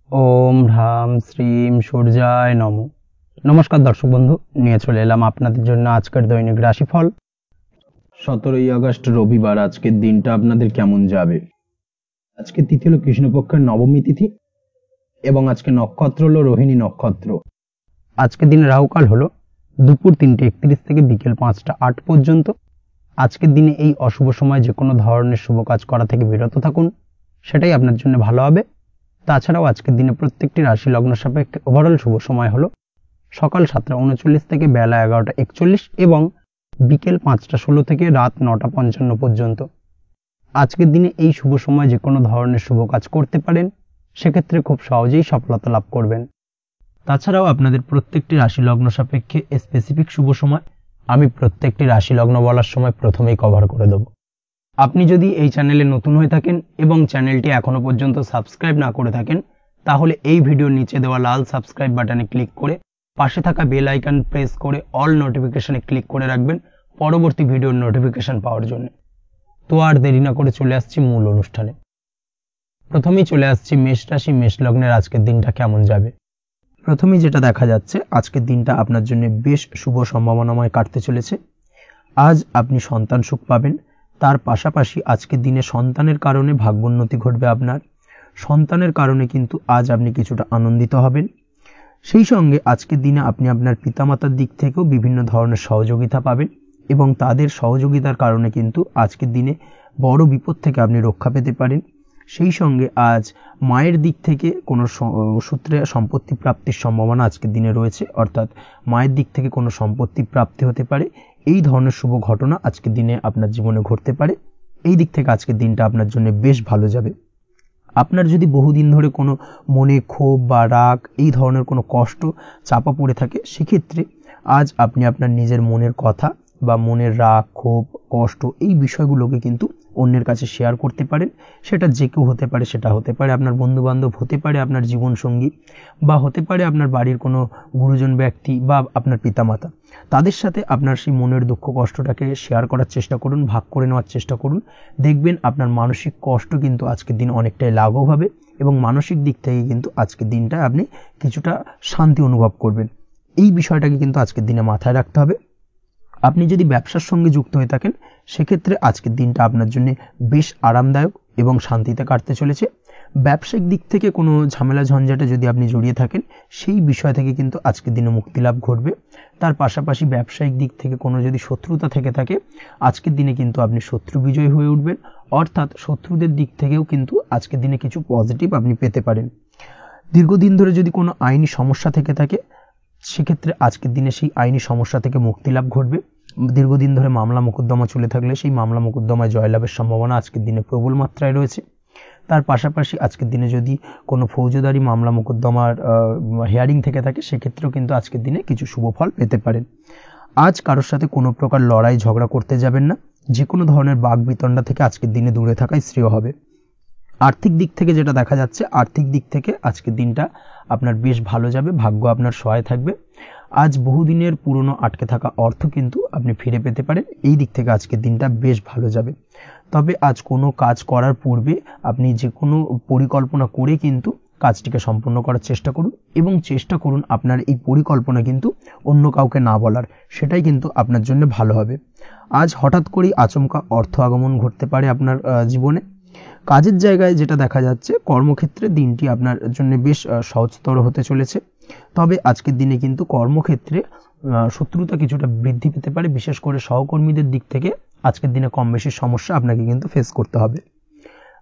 ওম হ্রাম শ্রীম সূর্যায় নমঃ। নমস্কার দর্শক বন্ধু, নিয়ে চলে এলাম আপনাদের জন্য আজকের দৈনিক রাশিফল। 17ই আগস্ট রবিবার। আজকের দিনটা আপনাদের কেমন যাবে? আজকে তিথি হলো কৃষ্ণপক্ষের নবমী তিথি এবং আজকে নক্ষত্র হলো রোহিণী নক্ষত্র। আজকের দিনে রাহুকাল হলো দুপুর 3:31 থেকে বিকেল 5টা 8 পর্যন্ত। আজকের দিনে এই অশুভ সময় যে কোনো ধরনের শুভ কাজ করা থেকে বিরত থাকুন, সেটাই আপনার জন্য ভালো হবে। তাছাড়াও আজকের দিনে প্রত্যেকটি রাশি লগ্ন সাপেক্ষে ওভারঅল শুভ সময় হলো সকাল 7টা 39 থেকে বেলা 11টা 41 এবং বিকেল 5টা 16 থেকে রাত 9টা 55 পর্যন্ত। আজকের দিনে এই শুভ সময় যে কোনো ধরনের শুভ কাজ করতে পারেন, সেক্ষেত্রে খুব সহজেই সফলতা লাভ করবেন। তাছাড়াও আপনাদের প্রত্যেকটি রাশি লগ্ন সাপেক্ষে স্পেসিফিক শুভ সময় আমি প্রত্যেকটি রাশি লগ্ন বলার সময় প্রথমেই কভার করে দেব। আপনি যদি এই চ্যানেলে নতুন হয়ে থাকেন এবং চ্যানেলটি এখনো পর্যন্ত সাবস্ক্রাইব না করে থাকেন, তাহলে এই ভিডিওর নিচে দেওয়া লাল সাবস্ক্রাইব বাটনে ক্লিক করে পাশে থাকা বেল আইকন প্রেস করে অল নোটিফিকেশনে ক্লিক করে রাখবেন পরবর্তী ভিডিওর নোটিফিকেশন পাওয়ার জন্য। তো আর দেরি না করে চলে আসছি মূল অনুষ্ঠানে। প্রথমেই চলে আসছি মেষ রাশি মেষ লগ্নের আজকের দিনটা কেমন যাবে। প্রথমেই যেটা দেখা যাচ্ছে, আজকের দিনটা আপনার জন্য বেশ শুভ সম্ভাবনাময় কাটতে চলেছে। আজ আপনি সন্তান সুখ পাবেন, তার পাশাপাশি আজকের দিনে সন্তানের কারণে ভাগ্যোন্নতি ঘটবে। আপনার সন্তানের কারণে কিন্তু আজ আপনি কিছুটা আনন্দিত হবেন। সেই সঙ্গে আজকের দিনে আপনি আপনার পিতামাতার দিক থেকেও বিভিন্ন ধরনের সহযোগিতা পাবেন এবং তাদের সহযোগিতার কারণে কিন্তু আজকের দিনে বড় বিপদ থেকে আপনি রক্ষা পেতে পারেন। সেই সঙ্গে আজ মায়ের দিক থেকে কোনো সূত্রে সম্পত্তি প্রাপ্তির সম্ভাবনা আজকের দিনে রয়েছে, অর্থাৎ মায়ের দিক থেকে কোনো সম্পত্তি প্রাপ্তি হতে পারে। এই ধরনের শুভ ঘটনা আজকের দিনে আপনার জীবনে ঘটতে পারে। এই দিক থেকে আজকের দিনটা আপনার জন্য বেশ ভালো যাবে। আপনার যদি বহুদিন ধরে কোনো মনে ক্ষোভ বা রাগ এই ধরনের কোনো কষ্ট চাপা পড়ে থাকে, সেক্ষেত্রে আজ আপনি আপনার নিজের মনের কথা বা মনের রাগ ক্ষোভ কষ্ট এই বিষয়গুলোকে কিন্তু অন্যের কাছে শেয়ার করতে পারেন। সেটা যে কেউ হতে পারে, সেটা হতে পারে আপনার বন্ধু বান্ধব, হতে পারে আপনার জীবনসঙ্গী, বা হতে পারে আপনার বাড়ির কোনো গুরুজন ব্যক্তি বা আপনার পিতামাতা। তাদের সাথে আপনার সেই মনের দুঃখ কষ্টটাকে শেয়ার করার চেষ্টা করুন, ভাগ করে নেওয়ার চেষ্টা করুন। দেখবেন আপনার মানসিক কষ্ট কিন্তু আজকের দিন অনেকটাই লাঘব হবে এবং মানসিক দিক থেকে কিন্তু আজকের দিনটা আপনি কিছুটা শান্তি অনুভব করবেন। এই বিষয়টাকে কিন্তু আজকের দিনে মাথায় রাখতে হবে। আপনি যদি ব্যবসার সঙ্গে যুক্ত হয়ে থাকেন, সেক্ষেত্রে আজকের দিনটা আপনার জন্য বেশ আরামদায়ক এবং শান্তিতে কাটতে চলেছে। ব্যবসায়িক দিক থেকে কোনো ঝামেলা ঝঞ্ঝাটে যদি আপনি জড়িয়ে থাকেন, সেই বিষয় থেকে কিন্তু আজকের দিনে মুক্তি লাভ ঘটবে। তার পাশাপাশি ব্যবসায়িক দিক থেকে কোনো যদি শত্রুতা থেকে থাকে, আজকের দিনে কিন্তু আপনি শত্রু বিজয়ী হয়ে উঠবেন, অর্থাৎ শত্রুদের দিক থেকেও কিন্তু আজকের দিনে কিছু পজিটিভ আপনি পেতে পারেন। দীর্ঘদিন ধরে যদি কোনো আইনি সমস্যা থেকে থাকে, সেক্ষেত্রে আজকের দিনে সেই আইনি সমস্যা থেকে মুক্তি লাভ ঘটবে। দীর্ঘদিন ধরে মামলা মোকদ্দমা চলে থাকলে সেই মামলা মোকদ্দমায় জয়লাভের সম্ভাবনা আজকের দিনে প্রবল মাত্রায় রয়েছে। তার পাশাপাশি আজকের দিনে যদি কোনো ফৌজদারি মামলা মোকদ্দমার হিয়ারিং থেকে থাকে, সেক্ষেত্রেও কিন্তু আজকের দিনে কিছু শুভ ফল পেতে পারেন। আজ কারোর সাথে কোনো প্রকার লড়াই ঝগড়া করতে যাবেন না। যে কোনো ধরনের বাক বিতণ্ডা থেকে আজকের দিনে দূরে থাকাই শ্রেয় হবে। আর্থিক দিক থেকে যেটা দেখা যাচ্ছে, আর্থিক দিক থেকে আজকের দিনটা আপনার বেশ ভালো যাবে, ভাগ্য আপনার সহায় থাকবে। আজ বহুদিনের পুরনো আটকে থাকা অর্থ কিন্তু আপনি ফিরে পেতে পারেন। এই দিক থেকে আজকের দিনটা বেশ ভালো যাবে। তবে আজ কোনো কাজ করার পূর্বে আপনি যে কোনো পরিকল্পনা করে কিন্তু কাজটিকে সম্পন্ন করার চেষ্টা করুন এবং চেষ্টা করুন আপনার এই পরিকল্পনা কিন্তু অন্য কাউকে না বলার, সেটাই কিন্তু আপনার জন্য ভালো হবে। আজ হঠাৎ করেই আচমকা অর্থ আগমন ঘটতে পারে আপনার জীবনে। কাজের জায়গায় যেটা দেখা যাচ্ছে, কর্মক্ষেত্রে দিনটি আপনার জন্য বেশ সহজতর হতে চলেছে। তবে আজকের দিনে কিন্তু কর্মক্ষেত্রে শত্রুতা কিছুটা বৃদ্ধি পেতে পারে, বিশেষ করে সহকর্মীদের দিক থেকে আজকের দিনে কম বেশি সমস্যা আপনাকে কিন্তু ফেস করতে হবে।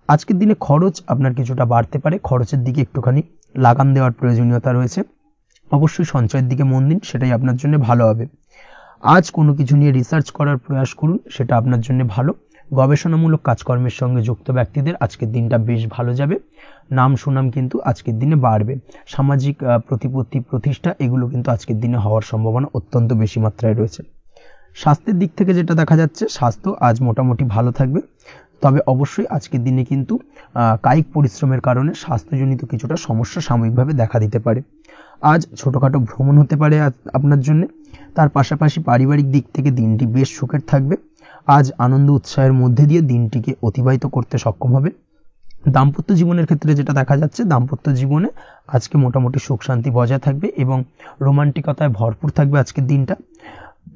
আজকের দিনে খরচ আপনার কিছুটা বাড়তে পারে, খরচের দিকে একটুখানি লাগাম দেওয়ার প্রয়োজনীয়তা রয়েছে। অবশ্যই সঞ্চয়ের দিকে মন দিন, সেটাই আপনার জন্য ভালো হবে। আজ কোনো কিছু নিয়ে রিসার্চ করার প্রয়াস করুন, সেটা আপনার জন্য ভালো। গবেষণামূলক কাজকর্মের সঙ্গে যুক্ত ব্যক্তিদের আজকের দিনটা বেশ ভালো যাবে। নাম সুনাম কিন্তু আজকের দিনে বাড়বে। সামাজিক প্রতিপত্তি প্রতিষ্ঠা এগুলো কিন্তু আজকের দিনে হওয়ার সম্ভাবনা অত্যন্ত বেশি মাত্রায় রয়েছে। স্বাস্থ্যের দিক থেকে যেটা দেখা যাচ্ছে, স্বাস্থ্য আজ মোটামুটি ভালো থাকবে। তবে অবশ্যই আজকের দিনে কিন্তু কায়িক পরিশ্রমের কারণে স্বাস্থ্যজনিত কিছুটা সমস্যা সাময়িকভাবে দেখা দিতে পারে। আজ ছোটোখাটো ভ্রমণ হতে পারে আপনার জন্য। তার পাশাপাশি পারিবারিক দিক থেকে দিনটি বেশ সুখের থাকবে। আজ আনন্দ উৎসাহের মধ্যে দিয়ে দিনটিকে অতিবাহিত করতে সক্ষম হবে। দাম্পত্য জীবনের ক্ষেত্রে যেটা দেখা যাচ্ছে, দাম্পত্য জীবনে আজকে মোটামুটি সুখ শান্তি বজায় থাকবে এবং রোমান্টিকতায় ভরপুর থাকবে আজকের দিনটা।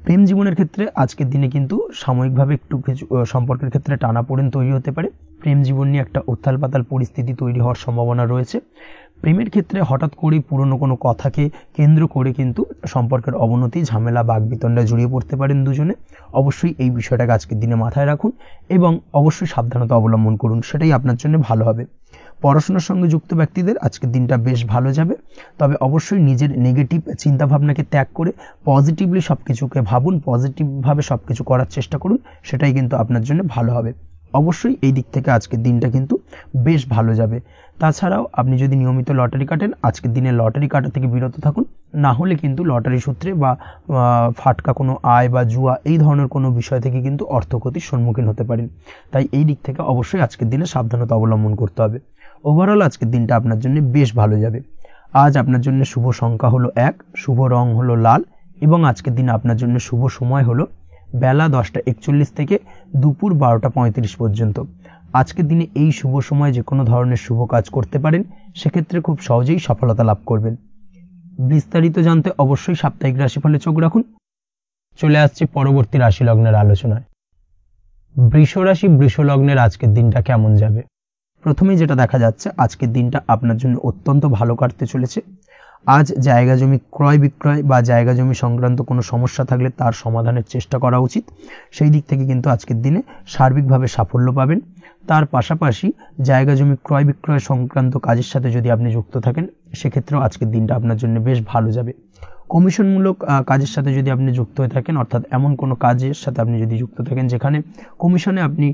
প্রেম জীবনের ক্ষেত্রে আজকের দিনে কিন্তু সাময়িকভাবে একটু কিছু সম্পর্কের ক্ষেত্রে টানাপোড়েন তৈরি হতে পারে। প্রেম জীবন নিয়ে একটা উত্থাল পাতাল পরিস্থিতি তৈরি হওয়ার সম্ভাবনা রয়েছে। প্রেমের ক্ষেত্রে হঠাৎ করেই পুরনো কোনো কথাকে কেন্দ্র করে কিন্তু সম্পর্কের অবনতি, ঝামেলা, বাগবিতণ্ডায় জড়িয়ে পড়তে পারেন দুজনে। অবশ্যই এই বিষয়টাকে আজকের দিনে মাথায় রাখুন এবং অবশ্যই সাবধানতা অবলম্বন করুন, সেটাই আপনার জন্য ভালো হবে। পড়াশোনার সঙ্গে যুক্ত ব্যক্তিদের আজকের দিনটা বেশ ভালো যাবে, তবে অবশ্যই নিজের নেগেটিভ চিন্তাভাবনাকে ত্যাগ করে পজিটিভলি সব কিছুকে ভাবুন, পজিটিভভাবে সব কিছু করার চেষ্টা করুন, সেটাই কিন্তু আপনার জন্য ভালো হবে। অবশ্যই এই দিক থেকে আজকের দিনটা কিন্তু বেশ ভালো যাবে। তাছাড়াও আপনি যদি নিয়মিত লটারি কাটেন, আজকের দিনে লটারি কাটা থেকে বিরত থাকুন, না হলে কিন্তু লটারি সূত্রে বা ফাটকা কোনো আয় বা জুয়া এই ধরনের কোনো বিষয় থেকে কিন্তু অর্থক্ষতির সম্মুখীন হতে পারেন। তাই এই দিক থেকে অবশ্যই আজকের দিনে সাবধানতা অবলম্বন করতে হবে। ওভারঅল আজকের দিনটা আপনার জন্য বেশ ভালো যাবে। আজ আপনার জন্য শুভ সংখ্যা হলো 1, শুভ রং হলো লাল এবং আজকের দিনে আপনার জন্য শুভ সময় হলো বেলা 10:41 থেকে দুপুর 12:35 পর্যন্ত। আজকের দিনে এই শুভ সময় যে কোনো ধরনের শুভ কাজ করতে পারেন, সেক্ষেত্রে খুব সহজেই সফলতা লাভ করবেন। বিস্তারিত জানতে অবশ্যই সাপ্তাহিক রাশিফলে চোখ রাখুন। চলে আসছে পরবর্তী রাশি লগ্নের আলোচনায়। বৃষ রাশি, বৃষ লগ্নের আজকের দিনটা কেমন যাবে? প্রথমেই যেটা দেখা যাচ্ছে, আজকের দিনটা আপনার জন্য অত্যন্ত ভালো কাটতে চলেছে। আজ জায়গা জমি ক্রয় বিক্রয় বা জায়গা জমি সংক্রান্ত কোনো সমস্যা থাকলে তার সমাধানের চেষ্টা করা উচিত। সেই দিক থেকে কিন্তু আজকের দিনে সার্বিকভাবে সাফল্য পাবেন। তার পাশাপাশি জায়গা জমি ক্রয় বিক্রয় সংক্রান্ত কাজের সাথে যদি আপনি যুক্ত থাকেন, সেক্ষেত্রেও আজকের দিনটা আপনার জন্য বেশ ভালো যাবে। কমিশনমূলক কাজের সাথে যদি আপনি যুক্ত হয়ে থাকেন, অর্থাৎ এমন কোনো কাজের সাথে আপনি যদি যুক্ত থাকেন যেখানে কমিশনে আপনি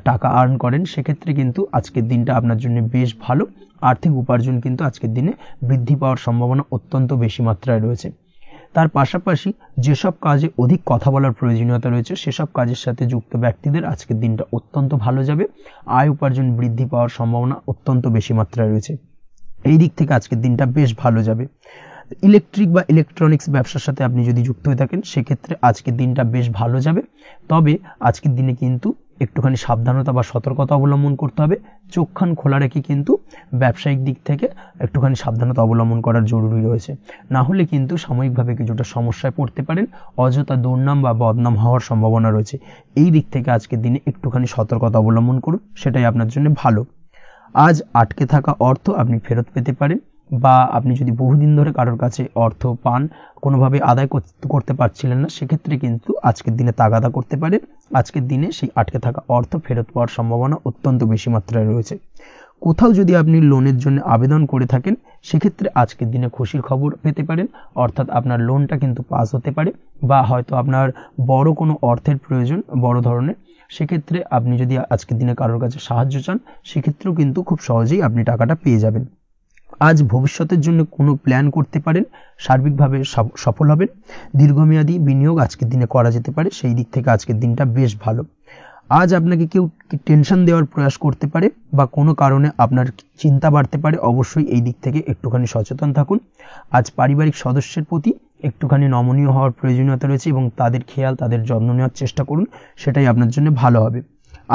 টাকা আর্ন করেন, সেক্ষেত্রে কিন্তু আজকের দিনটা আপনার জন্য বেশ ভালো। আর্থিক উপার্জন কিন্তু আজকের দিনে বৃদ্ধি পাওয়ার সম্ভাবনা অত্যন্ত বেশি মাত্রায় রয়েছে। তার পাশাপাশি যেসব কাজে অধিক কথা বলার প্রয়োজনীয়তা রয়েছে, সেসব কাজের সাথে যুক্ত ব্যক্তিদের আজকের দিনটা অত্যন্ত ভালো যাবে। আয় উপার্জন বৃদ্ধি পাওয়ার সম্ভাবনা অত্যন্ত বেশি মাত্রায় রয়েছে। এই দিক থেকে আজকের দিনটা বেশ ভালো যাবে। ইলেকট্রিক বা ইলেকট্রনিক্স ব্যবসার সাথে আপনি যদি যুক্ত হয়ে থাকেন, সেক্ষেত্রে আজকের দিনটা বেশ ভালো যাবে। তবে আজকের দিনে কিন্তু একটুখানি সাবধানতা বা সতর্কতা অবলম্বন করতে হবে। চোখ কান খোলা রেখে কিন্তু ব্যবসায়িক দিক থেকে একটুখানি সাবধানতা অবলম্বন করার জরুরি রয়েছে, না হলে কিন্তু সাময়িকভাবে কিছুটা সমস্যায় পড়তে পারেন, অযথা দুর্নাম বা বদনাম হওয়ার সম্ভাবনা রয়েছে। এই দিক থেকে আজকের দিনে একটুখানি সতর্কতা অবলম্বন করুন, সেটাই আপনার জন্য ভালো। আজ আটকে থাকা অর্থ আপনি ফেরত পেতে পারেন, বা আপনি যদি বহুদিন ধরে কারোর কাছে অর্থ পান, কোনোভাবে আদায় করতে পারছিলেন না, সেক্ষেত্রে কিন্তু আজকের দিনে তাগাদা করতে পারেন। আজকের দিনে সেই আটকে থাকা অর্থ ফেরত পাওয়ার সম্ভাবনা অত্যন্ত বেশি মাত্রায় রয়েছে। কোথাও যদি আপনি লোনের জন্য আবেদন করে থাকেন, সেক্ষেত্রে আজকের দিনে খুশির খবর পেতে পারেন, অর্থাৎ আপনার লোনটা কিন্তু পাস হতে পারে, বা হয়তো আপনার বড় কোনো অর্থের প্রয়োজন, বড় ধরনের, সেক্ষেত্রে আপনি যদি আজকের দিনে কারোর কাছে সাহায্য চান, সেক্ষেত্রেও কিন্তু খুব সহজেই আপনি টাকাটা পেয়ে যাবেন। আজ ভবিষ্যতের জন্য কোনো প্ল্যান করতে পারেন, সার্বিকভাবে সফল হবেন। দীর্ঘমেয়াদী বিনিয়োগ আজকের দিনে করা যেতে পারে, সেই দিক থেকে আজকের দিনটা বেশ ভালো। আজ আপনাকে কেউ টেনশন দেওয়ার প্রয়াস করতে পারে বা কোনো কারণে আপনার চিন্তা বাড়তে পারে, অবশ্যই এই দিক থেকে একটুখানি সচেতন থাকুন। আজ পারিবারিক সদস্যের প্রতি একটুখানি নমনীয় হওয়ার প্রয়োজনীয়তা রয়েছে এবং তাদের খেয়াল, তাদের যত্ন নেওয়ার চেষ্টা করুন, সেটাই আপনার জন্য ভালো হবে।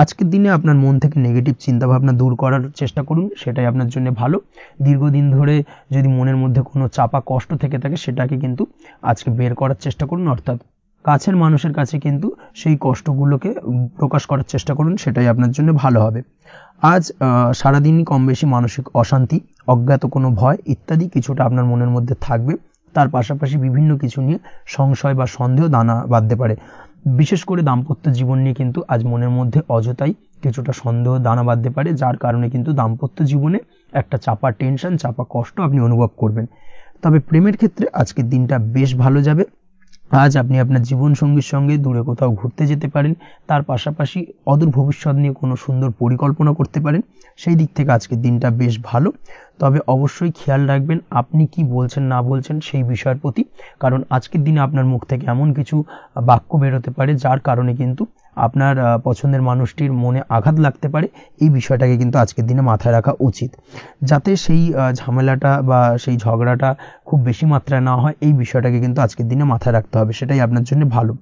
আজকের দিনে আপনার মন থেকে নেগেটিভ চিন্তাভাবনা দূর করার চেষ্টা করুন, সেটাই আপনার জন্য ভালো। দীর্ঘদিন ধরে যদি মনের মধ্যে কোনো চাপা কষ্ট থেকে থাকে, সেটাকে কিন্তু আজকে বের করার চেষ্টা করুন, অর্থাৎ কাছের মানুষের কাছে কিন্তু সেই কষ্টগুলোকে প্রকাশ করার চেষ্টা করুন, সেটাই আপনার জন্য ভালো হবে। আজ সারাদিনই কম বেশি মানসিক অশান্তি, অজ্ঞাত কোনো ভয় ইত্যাদি কিছুটা আপনার মনের মধ্যে থাকবে। তার পাশাপাশি বিভিন্ন কিছু নিয়ে সংশয় বা সন্দেহ দানা বাঁধতে পারে। বিশেষ করে দাম্পত্য জীবন নিয়ে কিন্তু আজ মনের মধ্যে অযথাই কিছুটা সন্দেহ দানা বাঁধতে পারে, যার কারণে কিন্তু দাম্পত্য জীবনে একটা চাপা টেনশন, চাপা কষ্ট আপনি অনুভব করবেন। তবে প্রেমের ক্ষেত্রে আজকের দিনটা বেশ ভালো যাবে। আজ আপনি আপনার জীবনসঙ্গীর সঙ্গে দূরে কোথাও ঘুরতে যেতে পারেন, তার পাশাপাশি অদূর ভবিষ্যৎ নিয়ে কোনো সুন্দর পরিকল্পনা করতে পারেন, সেই দিক থেকে আজকের দিনটা বেশ ভালো। তবে অবশ্যই খেয়াল রাখবেন আপনি কি বলছেন না বলছেন সেই বিষয়ের প্রতি, কারণ আজকের দিনে আপনার মুখ থেকে এমন কিছু বাক্য বেরোতে পারে যার কারণে কিন্তু আপনার পছন্দের মানুষটির মনে আঘাত লাগতে পারে। এই বিষয়টাকে কিন্তু আজকের দিনে মাথায় রাখা উচিত, যাতে সেই ঝামেলাটা বা সেই ঝগড়াটা খুব বেশি মাত্রায় না হয়। এই বিষয়টাকে কিন্তু আজকের দিনে মাথায় রাখতে হবে, সেটাই আপনার জন্য ভালো।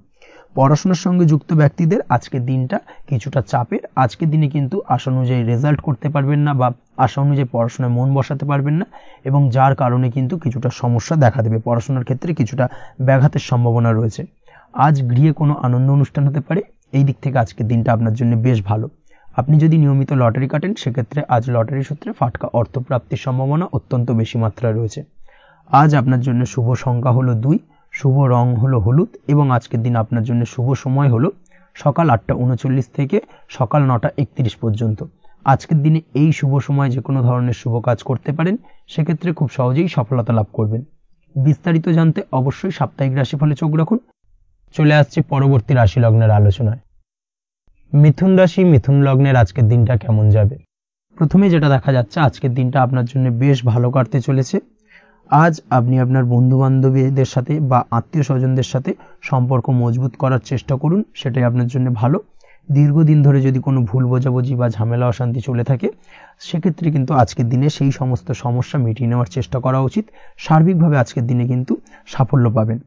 পড়াশোনার সঙ্গে যুক্ত ব্যক্তিদের আজকের দিনটা কিছুটা চাপের। আজকের দিনে কিন্তু আশা অনুযায়ী রেজাল্ট করতে পারবেন না বা আশা অনুযায়ী পড়াশোনায় মন বসাতে পারবেন না, এবং যার কারণে কিন্তু কিছুটা সমস্যা দেখা দেবে। পড়াশোনার ক্ষেত্রে কিছুটা ব্যাঘাতের সম্ভাবনা রয়েছে। আজ গৃহে কোনো আনন্দ অনুষ্ঠান হতে পারে, এই দিক থেকে আজকের দিনটা আপনার জন্য বেশ ভালো। আপনি যদি নিয়মিত লটারি কাটেন সেক্ষেত্রে আজ লটারি সূত্রে ফাটকা অর্থপ্রাপ্তির সম্ভাবনা অত্যন্ত বেশি মাত্রায় রয়েছে। আজ আপনার জন্য শুভ সংখ্যা হলো 2, শুভ রং হলো হলুদ, এবং আজকের দিন আপনার জন্য শুভ সময় হলো সকাল 8:39 থেকে সকাল 9:31 পর্যন্ত। আজকের দিনে এই শুভ সময় যে কোনো ধরনের শুভ কাজ করতে পারেন, সেক্ষেত্রে খুব সহজেই সফলতা লাভ করবেন। বিস্তারিত জানতে অবশ্যই সাপ্তাহিক রাশিফলে চোখ রাখুন। চলে আসছে পরবর্তী রাশি লগ্নের আলোচনায়। মিথুন রাশি, মিথুন লগ্নের আজকের দিনটা কেমন যাবে? প্রথমে যেটা দেখা যাচ্ছে, আজকের দিনটা আপনার জন্য বেশ ভালো কাটতে চলেছে। আজ আপনি আপনার বন্ধু বান্ধবীদের সাথে বা আত্মীয় স্বজনদের সাথে সম্পর্ক মজবুত করার চেষ্টা করুন, সেটাই আপনার জন্য ভালো। দীর্ঘদিন ধরে যদি কোনো ভুল বোঝাবুঝি বা ঝামেলা অশান্তি চলে থাকে, সেক্ষেত্রে কিন্তু আজকের দিনে সেই সমস্ত সমস্যা মিটিয়ে নেওয়ার চেষ্টা করা উচিত। সার্বিকভাবে আজকের দিনে কিন্তু সাফল্য পাবেন।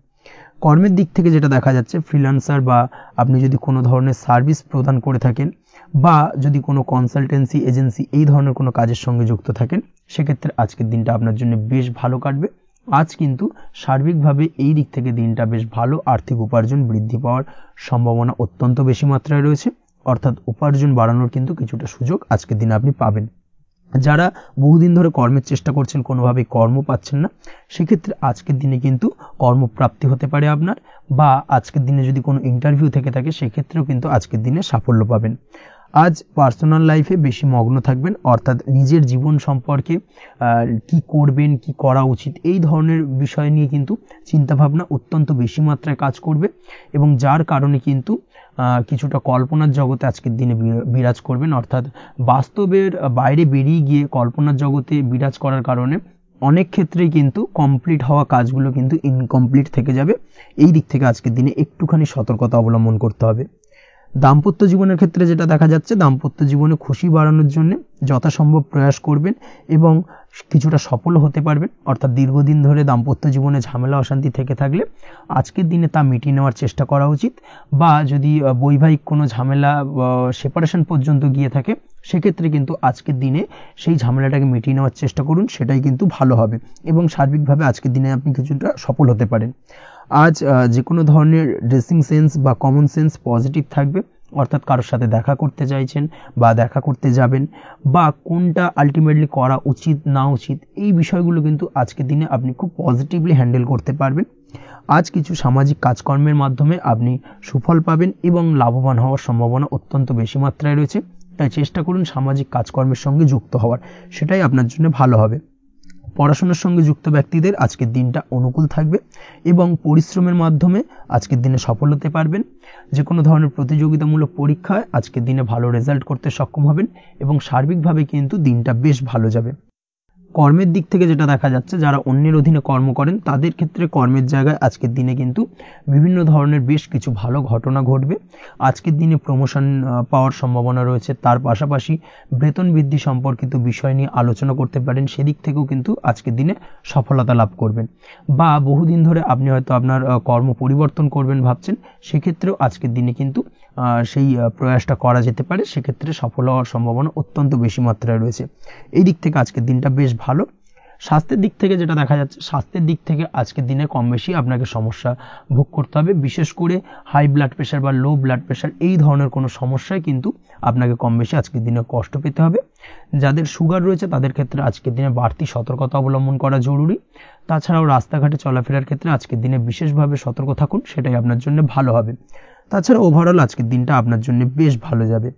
কর্মের দিক থেকে যেটা দেখা যাচ্ছে, ফ্রিল্যান্সার বা আপনি যদি কোনো ধরনের সার্ভিস প্রদান করে থাকেন বা যদি কোনো কনসালটেন্সি এজেন্সি এই ধরনের কোনো কাজের সঙ্গে যুক্ত থাকেন, সেক্ষেত্রে আজকের দিনটা আপনার জন্য বেশ ভালো কাটবে। আজ কিন্তু সার্বিকভাবে এই দিক থেকে দিনটা বেশ ভালো। আর্থিক উপার্জন বৃদ্ধি পাওয়ার সম্ভাবনা অত্যন্ত বেশি মাত্রায় রয়েছে, অর্থাৎ উপার্জন বাড়ানোর কিন্তু কিছুটা সুযোগ আজকের দিনে আপনি পাবেন। যারা বহুদিন ধরে কর্মের চেষ্টা করছেন, কোনোভাবেই কর্ম পাচ্ছেন না, সেক্ষেত্রে আজকের দিনে কিন্তু কর্মপ্রাপ্তি হতে পারে আপনার, বা আজকের দিনে যদি কোনো ইন্টারভিউ থেকে থাকে সেক্ষেত্রেও কিন্তু আজকের দিনে সাফল্য পাবেন। আজ পার্সোনাল লাইফে বেশি মগ্ন থাকবেন, অর্থাৎ নিজের জীবন সম্পর্কে কি করবেন, কি করা উচিত, এই ধরনের বিষয় নিয়ে কিন্তু চিন্তাভাবনা অত্যন্ত বেশি মাত্রায় কাজ করবে, এবং যার কারণে কিন্তু কিছুটা কল্পনার জগতে আজকের দিনে বিরাজ করবেন। অর্থাৎ বাস্তবের বাইরে বেরিয়ে গিয়ে কল্পনার জগতে বিরাজ করার কারণে অনেক ক্ষেত্রেই কিন্তু কমপ্লিট হওয়া কাজগুলো কিন্তু ইনকমপ্লিট থেকে যাবে। এই দিক থেকে আজকের দিনে একটুখানি সতর্কতা অবলম্বন করতে হবে। দাম্পত্য জীবনের ক্ষেত্রে যেটা দেখা যাচ্ছে, দাম্পত্য জীবনে খুশি বাড়ানোর জন্য যথাসম্ভব প্রয়াস করবেন এবং কিছুটা সফল হতে পারবেন। অর্থাৎ দীর্ঘদিন ধরে দাম্পত্য জীবনে ঝামেলা অশান্তি থেকে থাকলে আজকের দিনে তা মিটিয়ে নেওয়ার চেষ্টা করা উচিত, বা যদি বৈবাহিক কোনো ঝামেলা সেপারেশন পর্যন্ত গিয়ে থাকে, সেক্ষেত্রে কিন্তু আজকের দিনে সেই ঝামেলাটাকে মিটিয়ে নেওয়ার চেষ্টা করুন, সেটাই কিন্তু ভালো হবে, এবং সার্বিকভাবে আজকের দিনে আপনি কিছুটা সফল হতে পারেন। আজ যে কোনো ধরনের ড্রেসিং সেন্স বা কমন সেন্স পজিটিভ থাকবে, অর্থাৎ কারোর সাথে দেখা করতে চাইছেন বা দেখা করতে যাবেন, বা কোনটা আলটিমেটলি করা উচিত না উচিত, এই বিষয়গুলো কিন্তু আজকের দিনে আপনি খুব পজিটিভলি হ্যান্ডেল করতে পারবেন। আজ কিছু সামাজিক কাজকর্মের মাধ্যমে আপনি সুফল পাবেন এবং লাভবান হওয়ার সম্ভাবনা অত্যন্ত বেশি মাত্রায় রয়েছে। তাই চেষ্টা করুন সামাজিক কাজকর্মের সঙ্গে যুক্ত হওয়ার, সেটাই আপনার জন্য ভালো হবে। পড়াশোনার সঙ্গে যুক্ত ব্যক্তিদের আজকের দিনটা অনুকূল থাকবে এবং পরিশ্রমের মাধ্যমে আজকের দিনে সফল হতে পারবেন। যে কোনো ধরনের প্রতিযোগিতামূলক পরীক্ষায় আজকের দিনে ভালো রেজাল্ট করতে সক্ষম হবেন এবং সার্বিকভাবে কিন্তু দিনটা বেশ ভালো যাবে। কর্মের দিক থেকে যেটা দেখা যাচ্ছে, যারা অন্যের অধীনে কর্ম করেন তাদের ক্ষেত্রে কর্মের জায়গায় আজকের দিনে কিন্তু বিভিন্ন ধরনের বেশ কিছু ভালো ঘটনা ঘটবে। আজকের দিনে প্রমোশন পাওয়ার সম্ভাবনা রয়েছে, তার পাশাপাশি বেতন বৃদ্ধি সম্পর্কিত বিষয় নিয়ে আলোচনা করতে পারেন, সেদিক থেকেও কিন্তু আজকের দিনে সফলতা লাভ করবেন। বা বহুদিন ধরে আপনি হয়তো আপনার কর্ম পরিবর্তন করবেন ভাবছেন, সেক্ষেত্রেও আজকের দিনে কিন্তু সেই প্রয়াসটা করা যেতে পারে, সেক্ষেত্রে সফল হওয়ার সম্ভাবনা অত্যন্ত বেশি মাত্রায় রয়েছে। এই দিক থেকে আজকের দিনটা বেশ ভালো। স্বাস্থ্যের দিক থেকে যেটা দেখা যাচ্ছে, স্বাস্থ্যের দিক থেকে আজকের দিনে কম বেশি আপনাকে সমস্যা ভোগ করতে হবে, বিশেষ করে হাই ব্লাড প্রেশার বা লো ব্লাড প্রেশার এই ধরনের কোনো সমস্যায় কিন্তু আপনাকে কম বেশি আজকের দিনে কষ্ট পেতে হবে। যাদের সুগার রয়েছে তাদের ক্ষেত্রে আজকের দিনে বাড়তি সতর্কতা অবলম্বন করা জরুরি। তাছাড়াও রাস্তাঘাটে চলাফেরার ক্ষেত্রে আজকের দিনে বিশেষভাবে সতর্ক থাকুন, সেটাই আপনার জন্য ভালো হবে। তাছাড়া ওভারঅল আজকের দিনটা আপনার জন্য বেশ ভালো যাবে।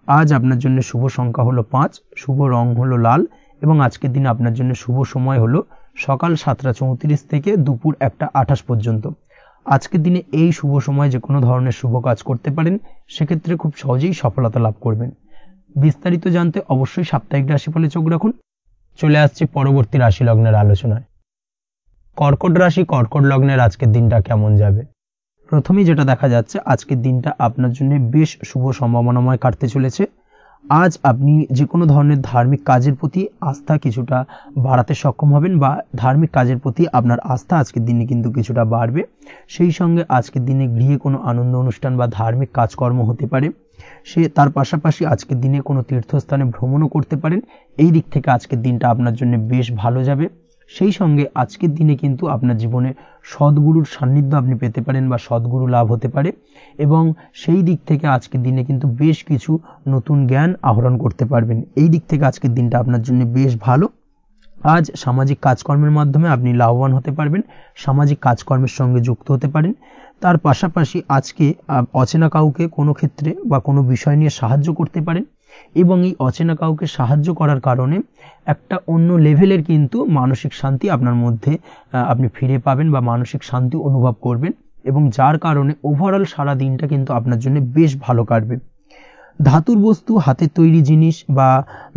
আজ আপনার জন্য শুভ সংখ্যা হলো 5, শুভ রং হলো লাল, এবং আজকের দিনে আপনার জন্য শুভ সময় হলো সকাল 7:34 থেকে দুপুর 1:28 পর্যন্ত। আজকের দিনে এই শুভ সময় যে কোনো ধরনের শুভ কাজ করতে পারেন, সেক্ষেত্রে খুব সহজেই সফলতা লাভ করবেন। বিস্তারিত জানতে অবশ্যই সাপ্তাহিক রাশিফলে চোখ রাখুন। চলে আসছে পরবর্তী রাশি লগ্নের আলোচনায়। কর্কট রাশি, কর্কট লগ্নের আজকের দিনটা কেমন যাবে? প্রথমেই যেটা দেখা যাচ্ছে, আজকের দিনটা আপনার জন্য বেশ শুভ সম্ভাবনাময় কাটতে চলেছে। আজ আপনি যে কোনো ধরনের ধার্মিক কাজের প্রতি আস্থা কিছুটা বাড়াতে সক্ষম হবেন, বা ধার্মিক কাজের প্রতি আপনার আস্থা আজকের দিনে কিন্তু কিছুটা বাড়বে। সেই সঙ্গে আজকের দিনে গৃহে কোনো আনন্দ অনুষ্ঠান বা ধার্মিক কাজকর্ম হতে পারে। তার পাশাপাশি আজকের দিনে কোনো তীর্থস্থানে ভ্রমণও করতে পারেন। এই দিক থেকে আজকের দিনটা আপনার জন্য বেশ ভালো যাবে। সেই সঙ্গে আজকের দিনে কিন্তু আপনার জীবনে সদ্গুরুর সান্নিধ্য আপনি পেতে পারেন বা সদ্গুরু লাভ হতে পারে, এবং সেই দিক থেকে আজকের দিনে কিন্তু বেশ কিছু নতুন জ্ঞান আহরণ করতে পারবেন। এই দিক থেকে আজকের দিনটা আপনার জন্য বেশ ভালো। আজ সামাজিক কাজকর্মের মাধ্যমে আপনি লাভবান হতে পারবেন, সামাজিক কাজকর্মের সঙ্গে যুক্ত হতে পারেন। তার পাশাপাশি আজকে অচেনা কাউকে কোনো ক্ষেত্রে বা কোনো বিষয় নিয়ে সাহায্য করতে পারেন, এবং এই অচেনা কাউকে সাহায্য করার কারণে একটা অন্য লেভেলের কিন্তু মানসিক শান্তি আপনার মধ্যে আপনি ফিরে পাবেন বা মানসিক শান্তি অনুভব করবেন, এবং যার কারণে ওভারঅল সারা দিনটা কিন্তু আপনার জন্য বেশ ভালো কাটবে। ধাতুর বস্তু, হাতের তৈরি জিনিস বা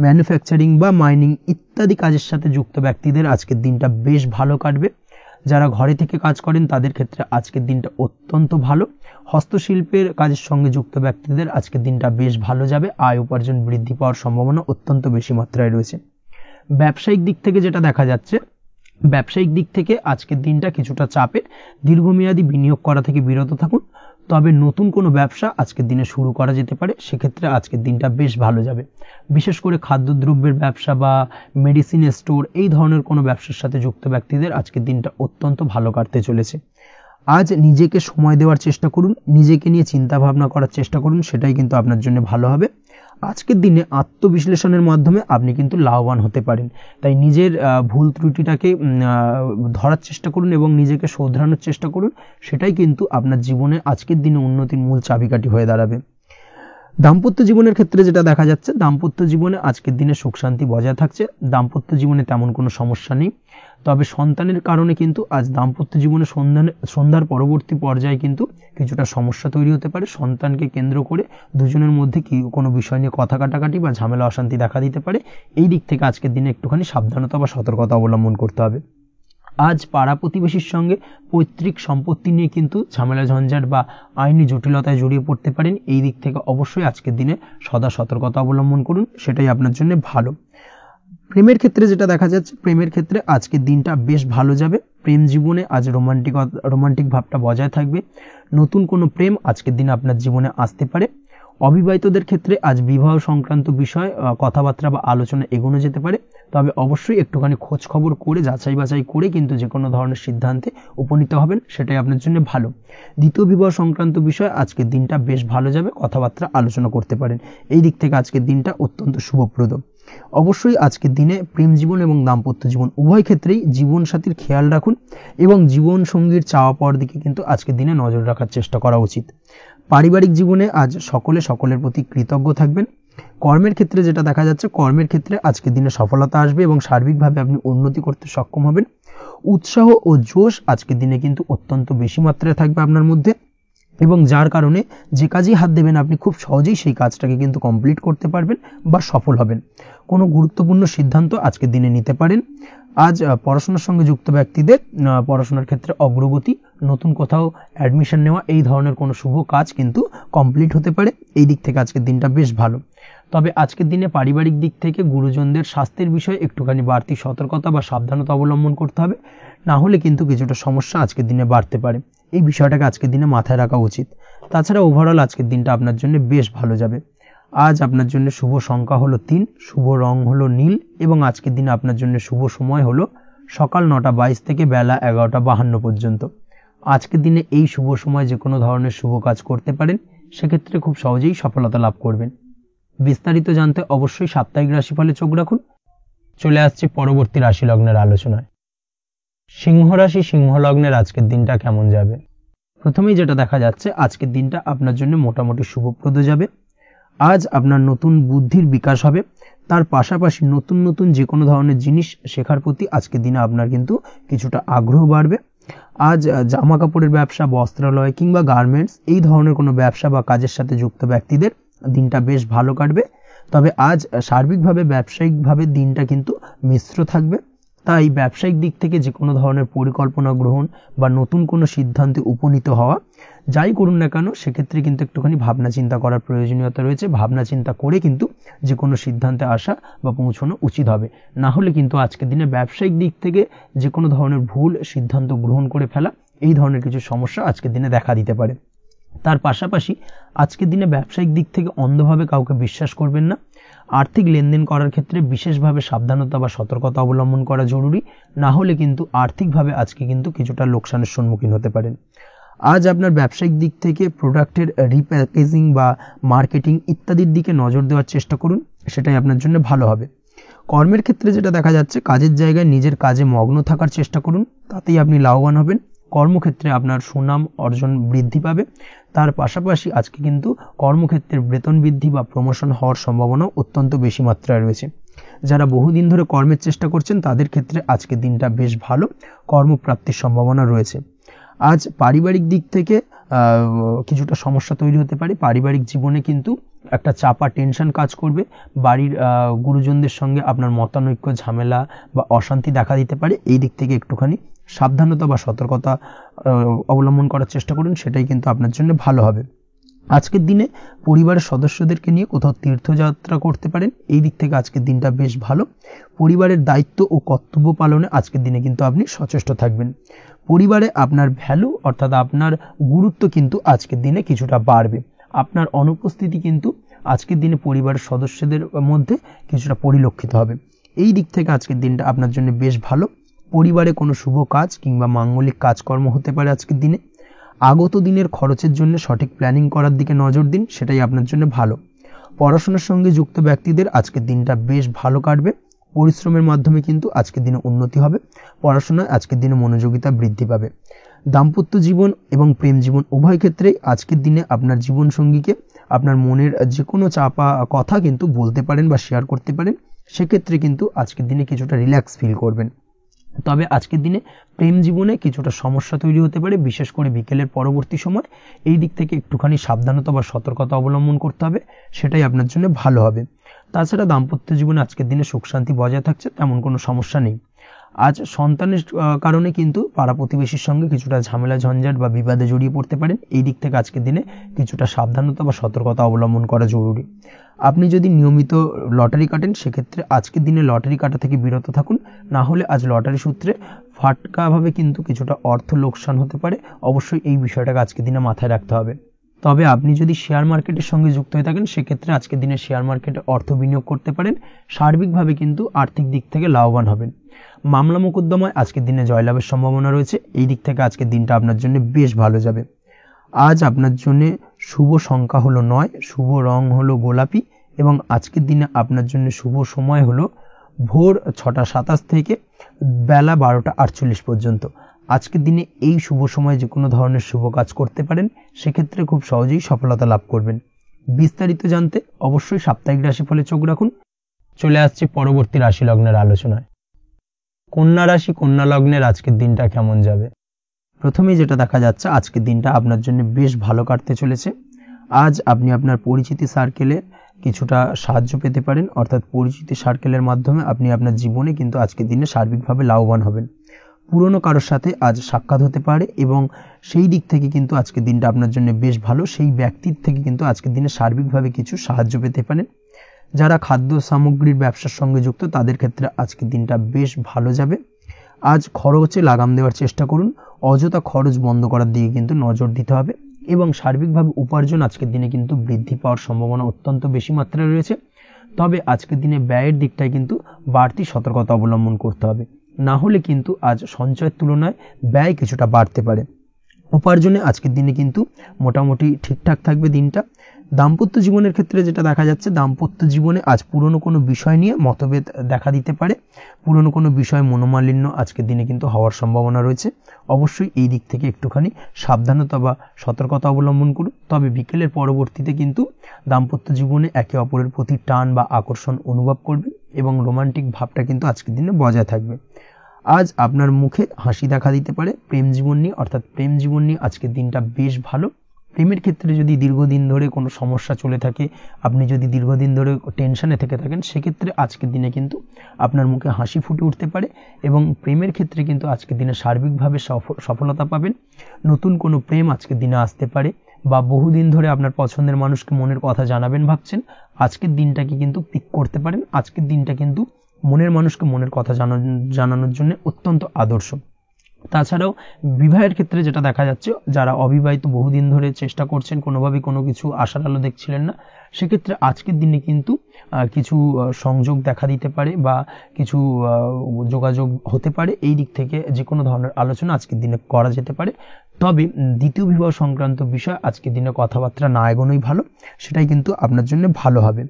ম্যানুফ্যাকচারিং বা মাইনিং ইত্যাদি কাজের সাথে যুক্ত ব্যক্তিদের আজকের দিনটা বেশ ভালো কাটবে। যারা ঘরে থেকে কাজ করেন তাদের ক্ষেত্রে আজকের দিনটা অত্যন্ত ভালো। হস্তশিল্পের কাজের সঙ্গে যুক্ত ব্যক্তিদের আজকের দিনটা বেশ ভালো যাবে। আয় উপার্জন বৃদ্ধি পাওয়ার সম্ভাবনা অত্যন্ত বেশি মাত্রায় রয়েছে। ব্যবসায়িক দিক থেকে যেটা দেখা যাচ্ছে, ব্যবসায়িক দিক থেকে আজকের দিনটা কিছুটা চাপের। দীর্ঘমেয়াদী বিনিয়োগ করা থেকে বিরত থাকুন, তবে নতুন কোনো ব্যবসা আজকের দিনে শুরু করা যেতে পারে, সেক্ষেত্রে আজকের দিনটা বেশ ভালো যাবে। বিশেষ করে খাদ্যদ্রব্যের ব্যবসা বা মেডিসিন স্টোর এই ধরনের কোনো ব্যবসার সাথে যুক্ত ব্যক্তিদের আজকের দিনটা অত্যন্ত ভালো কাটতে চলেছে। আজ নিজেকে সময় দেওয়ার চেষ্টা করুন, নিজেকে নিয়ে চিন্তা ভাবনা করার চেষ্টা করুন, সেটাই কিন্তু আপনার জন্য ভালো হবে। আজকের দিনে আত্মবিশ্লেষণের মাধ্যমে আপনি কিন্তু লাভবান হতে পারেন, তাই নিজের ভুল ত্রুটিটাকে ধরার চেষ্টা করুন এবং নিজেকে শোধরানোর চেষ্টা করুন, সেটাই কিন্তু আপনার জীবনে আজকের দিনে উন্নতির মূল চাবিকাঠি হয়ে দাঁড়াবে। দাম্পত্য জীবনের ক্ষেত্রে যেটা দেখা যাচ্ছে, দাম্পত্য জীবনে আজকের দিনে সুখ শান্তি বজায় থাকছে। দাম্পত্য জীবনে তেমন কোনো সমস্যা নেই, তবে সন্তানের কারণে কিন্তু আজ দাম্পত্য জীবনে সন্ধ্যার পরবর্তী পর্যায়ে কিন্তু কিছুটা সমস্যা তৈরি হতে পারে। সন্তানকে কেন্দ্র করে দুজনের মধ্যে কোনো বিষয় নিয়ে কথা কাটাকাটি বা ঝামেলা অশান্তি দেখা দিতে পারে। এই দিক থেকে আজকের দিনে একটুখানি সাবধানতা বা সতর্কতা অবলম্বন করতে হবে। আজ পাড়া প্রতিবেশীর সঙ্গে পৈতৃক সম্পত্তি নিয়ে কিন্তু ঝামেলা ঝঞ্ঝাট বা আইনি জটিলতায় জড়িয়ে পড়তে পারেন। এই দিক থেকে অবশ্যই আজকের দিনে সদা সতর্কতা অবলম্বন করুন, সেটাই আপনার জন্য ভালো। প্রেমের ক্ষেত্রে যেটা দেখা যাচ্ছে, প্রেমের ক্ষেত্রে আজকের দিনটা বেশ ভালো যাবে। প্রেম জীবনে আজ রোমান্টিক ভাবটা বজায় থাকবে। নতুন কোনো প্রেম আজকের দিনে আপনার জীবনে আসতে পারে। অবিবাহিতদের ক্ষেত্রে আজ বিবাহ সংক্রান্ত বিষয় কথাবার্তা বা আলোচনা এগোনো যেতে পারে, তবে অবশ্যই একটুখানি খোঁজ খবর করে যাচাই বাছাই করে কিন্তু যে কোনো ধরনের সিদ্ধান্তে উপনীত হবেন, সেটাই আপনার জন্য ভালো। দ্বিতীয় বিবাহ সংক্রান্ত বিষয় আজকের দিনটা বেশ ভালো যাবে, কথাবার্তা আলোচনা করতে পারেন। এই দিক থেকে আজকের দিনটা অত্যন্ত শুভপ্রদ। অবশ্যই আজকের দিনে প্রেম জীবন এবং দাম্পত্য জীবন উভয় ক্ষেত্রেই জীবনসাথীর খেয়াল রাখুন, এবং জীবন সঙ্গীর চাওয়া পাওয়ার দিকে কিন্তু আজকের দিনে নজর রাখার চেষ্টা করা উচিত। পারিবারিক জীবনে আজ সকলের প্রতি কৃতজ্ঞ থাকবেন। কর্মের ক্ষেত্রে যেটা দেখা যাচ্ছে, কর্মের ক্ষেত্রে আজকের দিনে সফলতা আসবে এবং সার্বিকভাবে আপনি উন্নতি করতে সক্ষম হবেন। উৎসাহ ও জোশ আজকের দিনে কিন্তু অত্যন্ত বেশি মাত্রায় থাকবে আপনার মধ্যে, এবং যার কারণে যে কাজেই হাত দেবেন আপনি খুব সহজেই সেই কাজটাকে কিন্তু কমপ্লিট করতে পারবেন বা সফল হবেন। কোনো গুরুত্বপূর্ণ সিদ্ধান্ত আজকের দিনে নিতে পারেন। আজ পড়াশোনার সঙ্গে যুক্ত ব্যক্তিদের পড়াশোনার ক্ষেত্রে অগ্রগতি, নতুন কোথাও অ্যাডমিশন নেওয়া, এই ধরনের কোনো শুভ কাজ কিন্তু কমপ্লিট হতে পারে। এই দিক থেকে আজকের দিনটা বেশ ভালো। তবে আজকের দিনে পারিবারিক দিক থেকে গুরুজনদের স্বাস্থ্যের বিষয়ে একটুখানি বাড়তি সতর্কতা বা সাবধানতা অবলম্বন করতে হবে, না হলে কিন্তু কিছুটা সমস্যা আজকের দিনে বাড়তে পারে। এই বিষয়টাকে আজকের দিনে মাথায় রাখা উচিত। তাছাড়া ওভারঅল আজকের দিনটা আপনার জন্য বেশ ভালো যাবে। আজ আপনার জন্য শুভ সংখ্যা হলো 3, শুভ রং হলো নীল, এবং আজকের দিনে আপনার জন্য শুভ সময় হলো সকাল 9:22 থেকে বেলা 11:52 পর্যন্ত। আজকের দিনে এই শুভ সময় যে কোনো ধরনের শুভ কাজ করতে পারেন, সেক্ষেত্রে খুব সহজেই সফলতা লাভ করবেন। বিস্তারিত জানতে অবশ্যই সাপ্তাহিক রাশিফলে চোখ রাখুন। চলে আসছে পরবর্তী রাশি লগ্নের আলোচনায়। সিংহ রাশি, সিংহ লগ্নের আজকের দিনটা কেমন যাবে? প্রথমেই যেটা দেখা যাচ্ছে, আজকের দিনটা আপনার জন্য মোটামুটি শুভপ্রদ যাবে। আজ আপনার নতুন বুদ্ধির বিকাশ হবে, তার পাশাপাশি নতুন নতুন যে কোনো ধরনের জিনিস শেখার প্রতি আজকের দিনে আপনার কিন্তু কিছুটা আগ্রহ বাড়বে। আজ জামা কাপড়ের ব্যবসা, বস্ত্রালয় কিংবা গার্মেন্টস এই ধরনের কোনো ব্যবসা বা কাজের সাথে যুক্ত ব্যক্তিদের দিনটা বেশ ভালো কাটবে। তবে আজ সার্বিকভাবে ব্যবসায়িকভাবে দিনটা কিন্তু মিশ্র থাকবে, তাই ব্যবসায়িক দিক থেকে যে কোনো ধরনের পরিকল্পনা গ্রহণ বা নতুন কোনো সিদ্ধান্তে উপনীত হওয়া যাই করুন না কেন সেক্ষেত্রে কিন্তু একটুখানি ভাবনা চিন্তা করার প্রয়োজনীয়তা রয়েছে। ভাবনা চিন্তা করে কিন্তু যে কোনো সিদ্ধান্তে আসা বা পৌঁছানো উচিত হবে, না হলে কিন্তু আজকের দিনে ব্যবসায়িক দিক থেকে যে কোনো ধরনের ভুল সিদ্ধান্ত গ্রহণ করে ফেলা, এই ধরনের কিছু সমস্যা আজকের দিনে দেখা দিতে পারে। তার পাশাপাশি আজকের দিনে ব্যবসায়িক দিক থেকে অন্ধভাবে কাউকে বিশ্বাস করবেন না। আর্থিক লেনদেন করার ক্ষেত্রে বিশেষভাবে সাবধানতা বা সতর্কতা অবলম্বন করা জরুরি, না হলে কিন্তু আর্থিকভাবে আজকে কিন্তু কিছুটা লোকসানের সম্মুখীন হতে পারেন। আজ আপনার ব্যবসায়িক দিক থেকে প্রোডাক্টের রিপ্যাকেজিং বা মার্কেটিং ইত্যাদির দিকে নজর দেওয়ার চেষ্টা করুন, সেটাই আপনার জন্য ভালো হবে। কর্মের ক্ষেত্রে যেটা দেখা যাচ্ছে, কাজের জায়গায় নিজের কাজে মগ্ন থাকার চেষ্টা করুন, তাতেই আপনি লাভবান হবেন। কর্মক্ষেত্রে আপনার সুনাম অর্জন বৃদ্ধি পাবে। তার পাশাপাশি আজকে কিন্তু কর্মক্ষেত্রের বেতন বৃদ্ধি বা প্রমোশন হওয়ার সম্ভাবনা অত্যন্ত বেশি মাত্রায় রয়েছে। যারা বহুদিন ধরে কর্মের চেষ্টা করছেন তাদের ক্ষেত্রে আজকের দিনটা বেশ ভালো, কর্মপ্রাপ্তির সম্ভাবনা রয়েছে। আজ পারিবারিক দিক থেকে কিছুটা সমস্যা তৈরি হতে পারে। পারিবারিক জীবনে কিন্তু একটা চাপা টেনশন কাজ করবে। বাড়ির গুরুজনদের সঙ্গে আপনার মতানৈক্য, ঝামেলা বা অশান্তি দেখা দিতে পারে। এই দিক থেকে একটুখানি সাবধানতা বা সতর্কতা অবলম্বন করার চেষ্টা করুন, সেটাই কিন্তু আপনার জন্য ভালো হবে। আজকের দিনে পরিবারের সদস্যদেরকে নিয়ে কোথাও তীর্থযাত্রা করতে পারেন, এই দিক থেকে আজকের দিনটা বেশ ভালো। পরিবারের দায়িত্ব ও কর্তব্য পালনে আজকের দিনে কিন্তু আপনি সচেষ্ট থাকবেন। পরিবারে আপনার ভ্যালু অর্থাৎ আপনার গুরুত্ব কিন্তু আজকের দিনে কিছুটা বাড়বে। আপনার অনুপস্থিতি কিন্তু আজকের দিনে পরিবারের সদস্যদের মধ্যে কিছুটা পরিলক্ষিত হবে। এই দিক থেকে আজকের দিনটা আপনার জন্য বেশ ভালো। পরিবারে কোনো শুভ কাজ কিংবা মাঙ্গলিক কাজকর্ম হতে পারে আজকের দিনে। আগত দিনের খরচের জন্য সঠিক প্ল্যানিং করার দিকে নজর দিন, সেটাই আপনার জন্য ভালো। পড়াশোনার সঙ্গে যুক্ত ব্যক্তিদের আজকের দিনটা বেশ ভালো কাটবে। পরিশ্রমের মাধ্যমে কিন্তু আজকের দিনে উন্নতি হবে। পড়াশোনায় আজকের দিনে মনোযোগিতা বৃদ্ধি পাবে। দাম্পত্য জীবন এবং প্রেম জীবন উভয় ক্ষেত্রেই আজকের দিনে আপনার জীবনসঙ্গীকে আপনার মনের যে কোনো চাপা কথা কিন্তু বলতে পারেন বা শেয়ার করতে পারেন। সেক্ষেত্রে কিন্তু আজকের দিনে কিছুটা রিল্যাক্স ফিল করবেন। তবে আজকের দিনে প্রেম জীবনে কিছুটা সমস্যা তৈরি হতে পারে, বিশেষ করে বিকেলের পরবর্তী সময়। এই দিক থেকে একটুখানি সাবধানতা বা সতর্কতা অবলম্বন করতে হবে, সেটাই আপনার জন্য ভালো হবে। তাছাড়া দাম্পত্য জীবনে আজকের দিনে সুখ শান্তি বজায় থাকছে, তেমন কোনো সমস্যা নেই। আজ সন্তানের কারণে কিন্তু পাড়া প্রতিবেশীর সঙ্গে কিছুটা ঝামেলা ঝঞ্ঝাট বা বিবাদে জড়িয়ে পড়তে পারেন। এই দিক থেকে আজকের দিনে কিছুটা সাবধানতা বা সতর্কতা অবলম্বন করা জরুরি। আপনি যদি নিয়মিত লটারি কাটেন সেক্ষেত্রে আজকের দিনে লটারি কাটা থেকে বিরত থাকুন, না হলে আজ লটারি সূত্রে ফাটকাভাবে কিন্তু কিছুটা অর্থ লোকসান হতে পারে। অবশ্যই এই বিষয়টাকে আজকের দিনে মাথায় রাখতে হবে। তবে আপনি যদি শেয়ার মার্কেটের সঙ্গে যুক্ত হয়ে থাকেন সেক্ষেত্রে আজকের দিনে শেয়ার মার্কেটে অর্থ বিনিয়োগ করতে পারেন। সার্বিকভাবে কিন্তু আর্থিক দিক থেকে লাভবান হবেন। মামলা মোকদ্দমায় আজকের দিনে জয়লাভের সম্ভাবনা রয়েছে। এই দিক থেকে আজকের দিনটা আপনার জন্য বেশ ভালো যাবে। আজ আপনার জন্য শুভ সংখ্যা হলো 9, শুভ রং হলো গোলাপি এবং আজকের দিনে আপনার জন্য শুভ সময় হলো ভোর 6টা 27 থেকে বেলা 12টা 48 পর্যন্ত। আজকের দিনে এই শুভ সময়ে যে কোনো ধরনের শুভ কাজ করতে পারেন, সেক্ষেত্রে খুব সহজেই সফলতা লাভ করবেন। বিস্তারিত জানতে অবশ্যই সাপ্তাহিক রাশিফলে চোখ রাখুন। চলে আসছে পরবর্তী রাশি লগ্নের আলোচনায়। কন্যা রাশি, কন্যা লগ্নের আজকের দিনটা কেমন যাবে? প্রথমেই যেটা দেখা যাচ্ছে, আজকের দিনটা আপনার জন্য বেশ ভালো কাটতে চলেছে। আজ আপনি আপনার পরিচিতি সার্কেলে কিছুটা সাহায্য পেতে পারেন, অর্থাৎ পরিচিতি সার্কেলের মাধ্যমে আপনি আপনার জীবনে কিন্তু আজকের দিনে সার্বিকভাবে লাভবান হবেন। পুরনো কারোর সাথে আজ সাক্ষাৎ হতে পারে এবং সেই দিক থেকে কিন্তু আজকের দিনটা আপনার জন্য বেশ ভালো। সেই ব্যক্তির থেকে কিন্তু আজকের দিনে সার্বিকভাবে কিছু সাহায্য পেতে পারেন। যারা খাদ্য সামগ্রীর ব্যবসার সঙ্গে যুক্ত তাদের ক্ষেত্রে আজকের দিনটা বেশ ভালো যাবে। আজ খরচে লাগাম দেওয়ার চেষ্টা করুন, অযথা খরচ বন্ধ করার দিকে কিন্তু নজর দিতে হবে এবং সার্বিকভাবে উপার্জন আজকের দিনে কিন্তু বৃদ্ধি পাওয়ার সম্ভাবনা অত্যন্ত বেশি মাত্রায় রয়েছে। তবে আজকের দিনে ব্যয়ের দিকটায় কিন্তু বাড়তি সতর্কতা অবলম্বন করতে হবে, না হলে কিন্তু আজ সঞ্চয়ের তুলনায় ব্যয় কিছুটা বাড়তে পারে। উপার্জনে আজকের দিনে কিন্তু মোটামুটি ঠিকঠাক থাকবে দিনটা। দাম্পত্য জীবনের ক্ষেত্রে যেটা দেখা যাচ্ছে, দাম্পত্য জীবনে আজ পুরনো কোনো বিষয় নিয়ে মতভেদ দেখা দিতে পারে। পুরনো কোনো বিষয় মনোমালিন্য আজকের দিনে কিন্তু হওয়ার সম্ভাবনা রয়েছে। অবশ্যই এই দিক থেকে একটুখানি সাবধানতা বা সতর্কতা অবলম্বন করুন। তবে বিকেলের পরবর্তীতে কিন্তু দাম্পত্য জীবনে একে অপরের প্রতি টান বা আকর্ষণ অনুভব করবে এবং রোমান্টিক ভাবটা কিন্তু আজকের দিনে বজায় থাকবে। আজ আপনার মুখে হাসি দেখা দিতে পারে। প্রেম জীবন নিয়ে অর্থাৎ প্রেম জীবন নিয়ে আজকের দিনটা বেশ ভালো। প্রেমের ক্ষেত্রে যদি দীর্ঘদিন ধরে কোনো সমস্যা চলে থাকে, আপনি যদি দীর্ঘদিন ধরে টেনশনে থেকে থাকেন, সেক্ষেত্রে আজকের দিনে কিন্তু আপনার মুখে হাসি ফুটে উঠতে পারে এবং প্রেমের ক্ষেত্রে কিন্তু আজকের দিনে সার্বিকভাবে সফলতা পাবেন। নতুন কোনো প্রেম আজকের দিনে আসতে পারে, বা বহুদিন ধরে আপনার পছন্দের মানুষকে মনের কথা জানাবেন ভাবছেন, আজকের দিনটাকে কিন্তু পিক করতে পারেন। আজকের দিনটা কিন্তু মনের মানুষকে মনের কথা জানানোর জন্য অত্যন্ত আদর্শ। তাছাড়াও বিবাহের ক্ষেত্রে যেটা দেখা যাচ্ছে, যারা অবিবাহিত বহুদিন ধরে চেষ্টা করছেন, কোনোভাবেই কোনো কিছু আশার আলো দেখছিলেন না, সেক্ষেত্রে আজকের দিনে কিন্তু কিছু সংযোগ দেখা দিতে পারে বা কিছু যোগাযোগ হতে পারে। এই দিক থেকে যে কোনো ধরনের আলোচনা আজকের দিনে করা যেতে পারে। তবে দ্বিতীয় বিবাহ সংক্রান্ত বিষয় আজকের দিনে কথাবার্তা না এগোনোই ভালো, সেটাই কিন্তু আপনার জন্য ভালো হবে।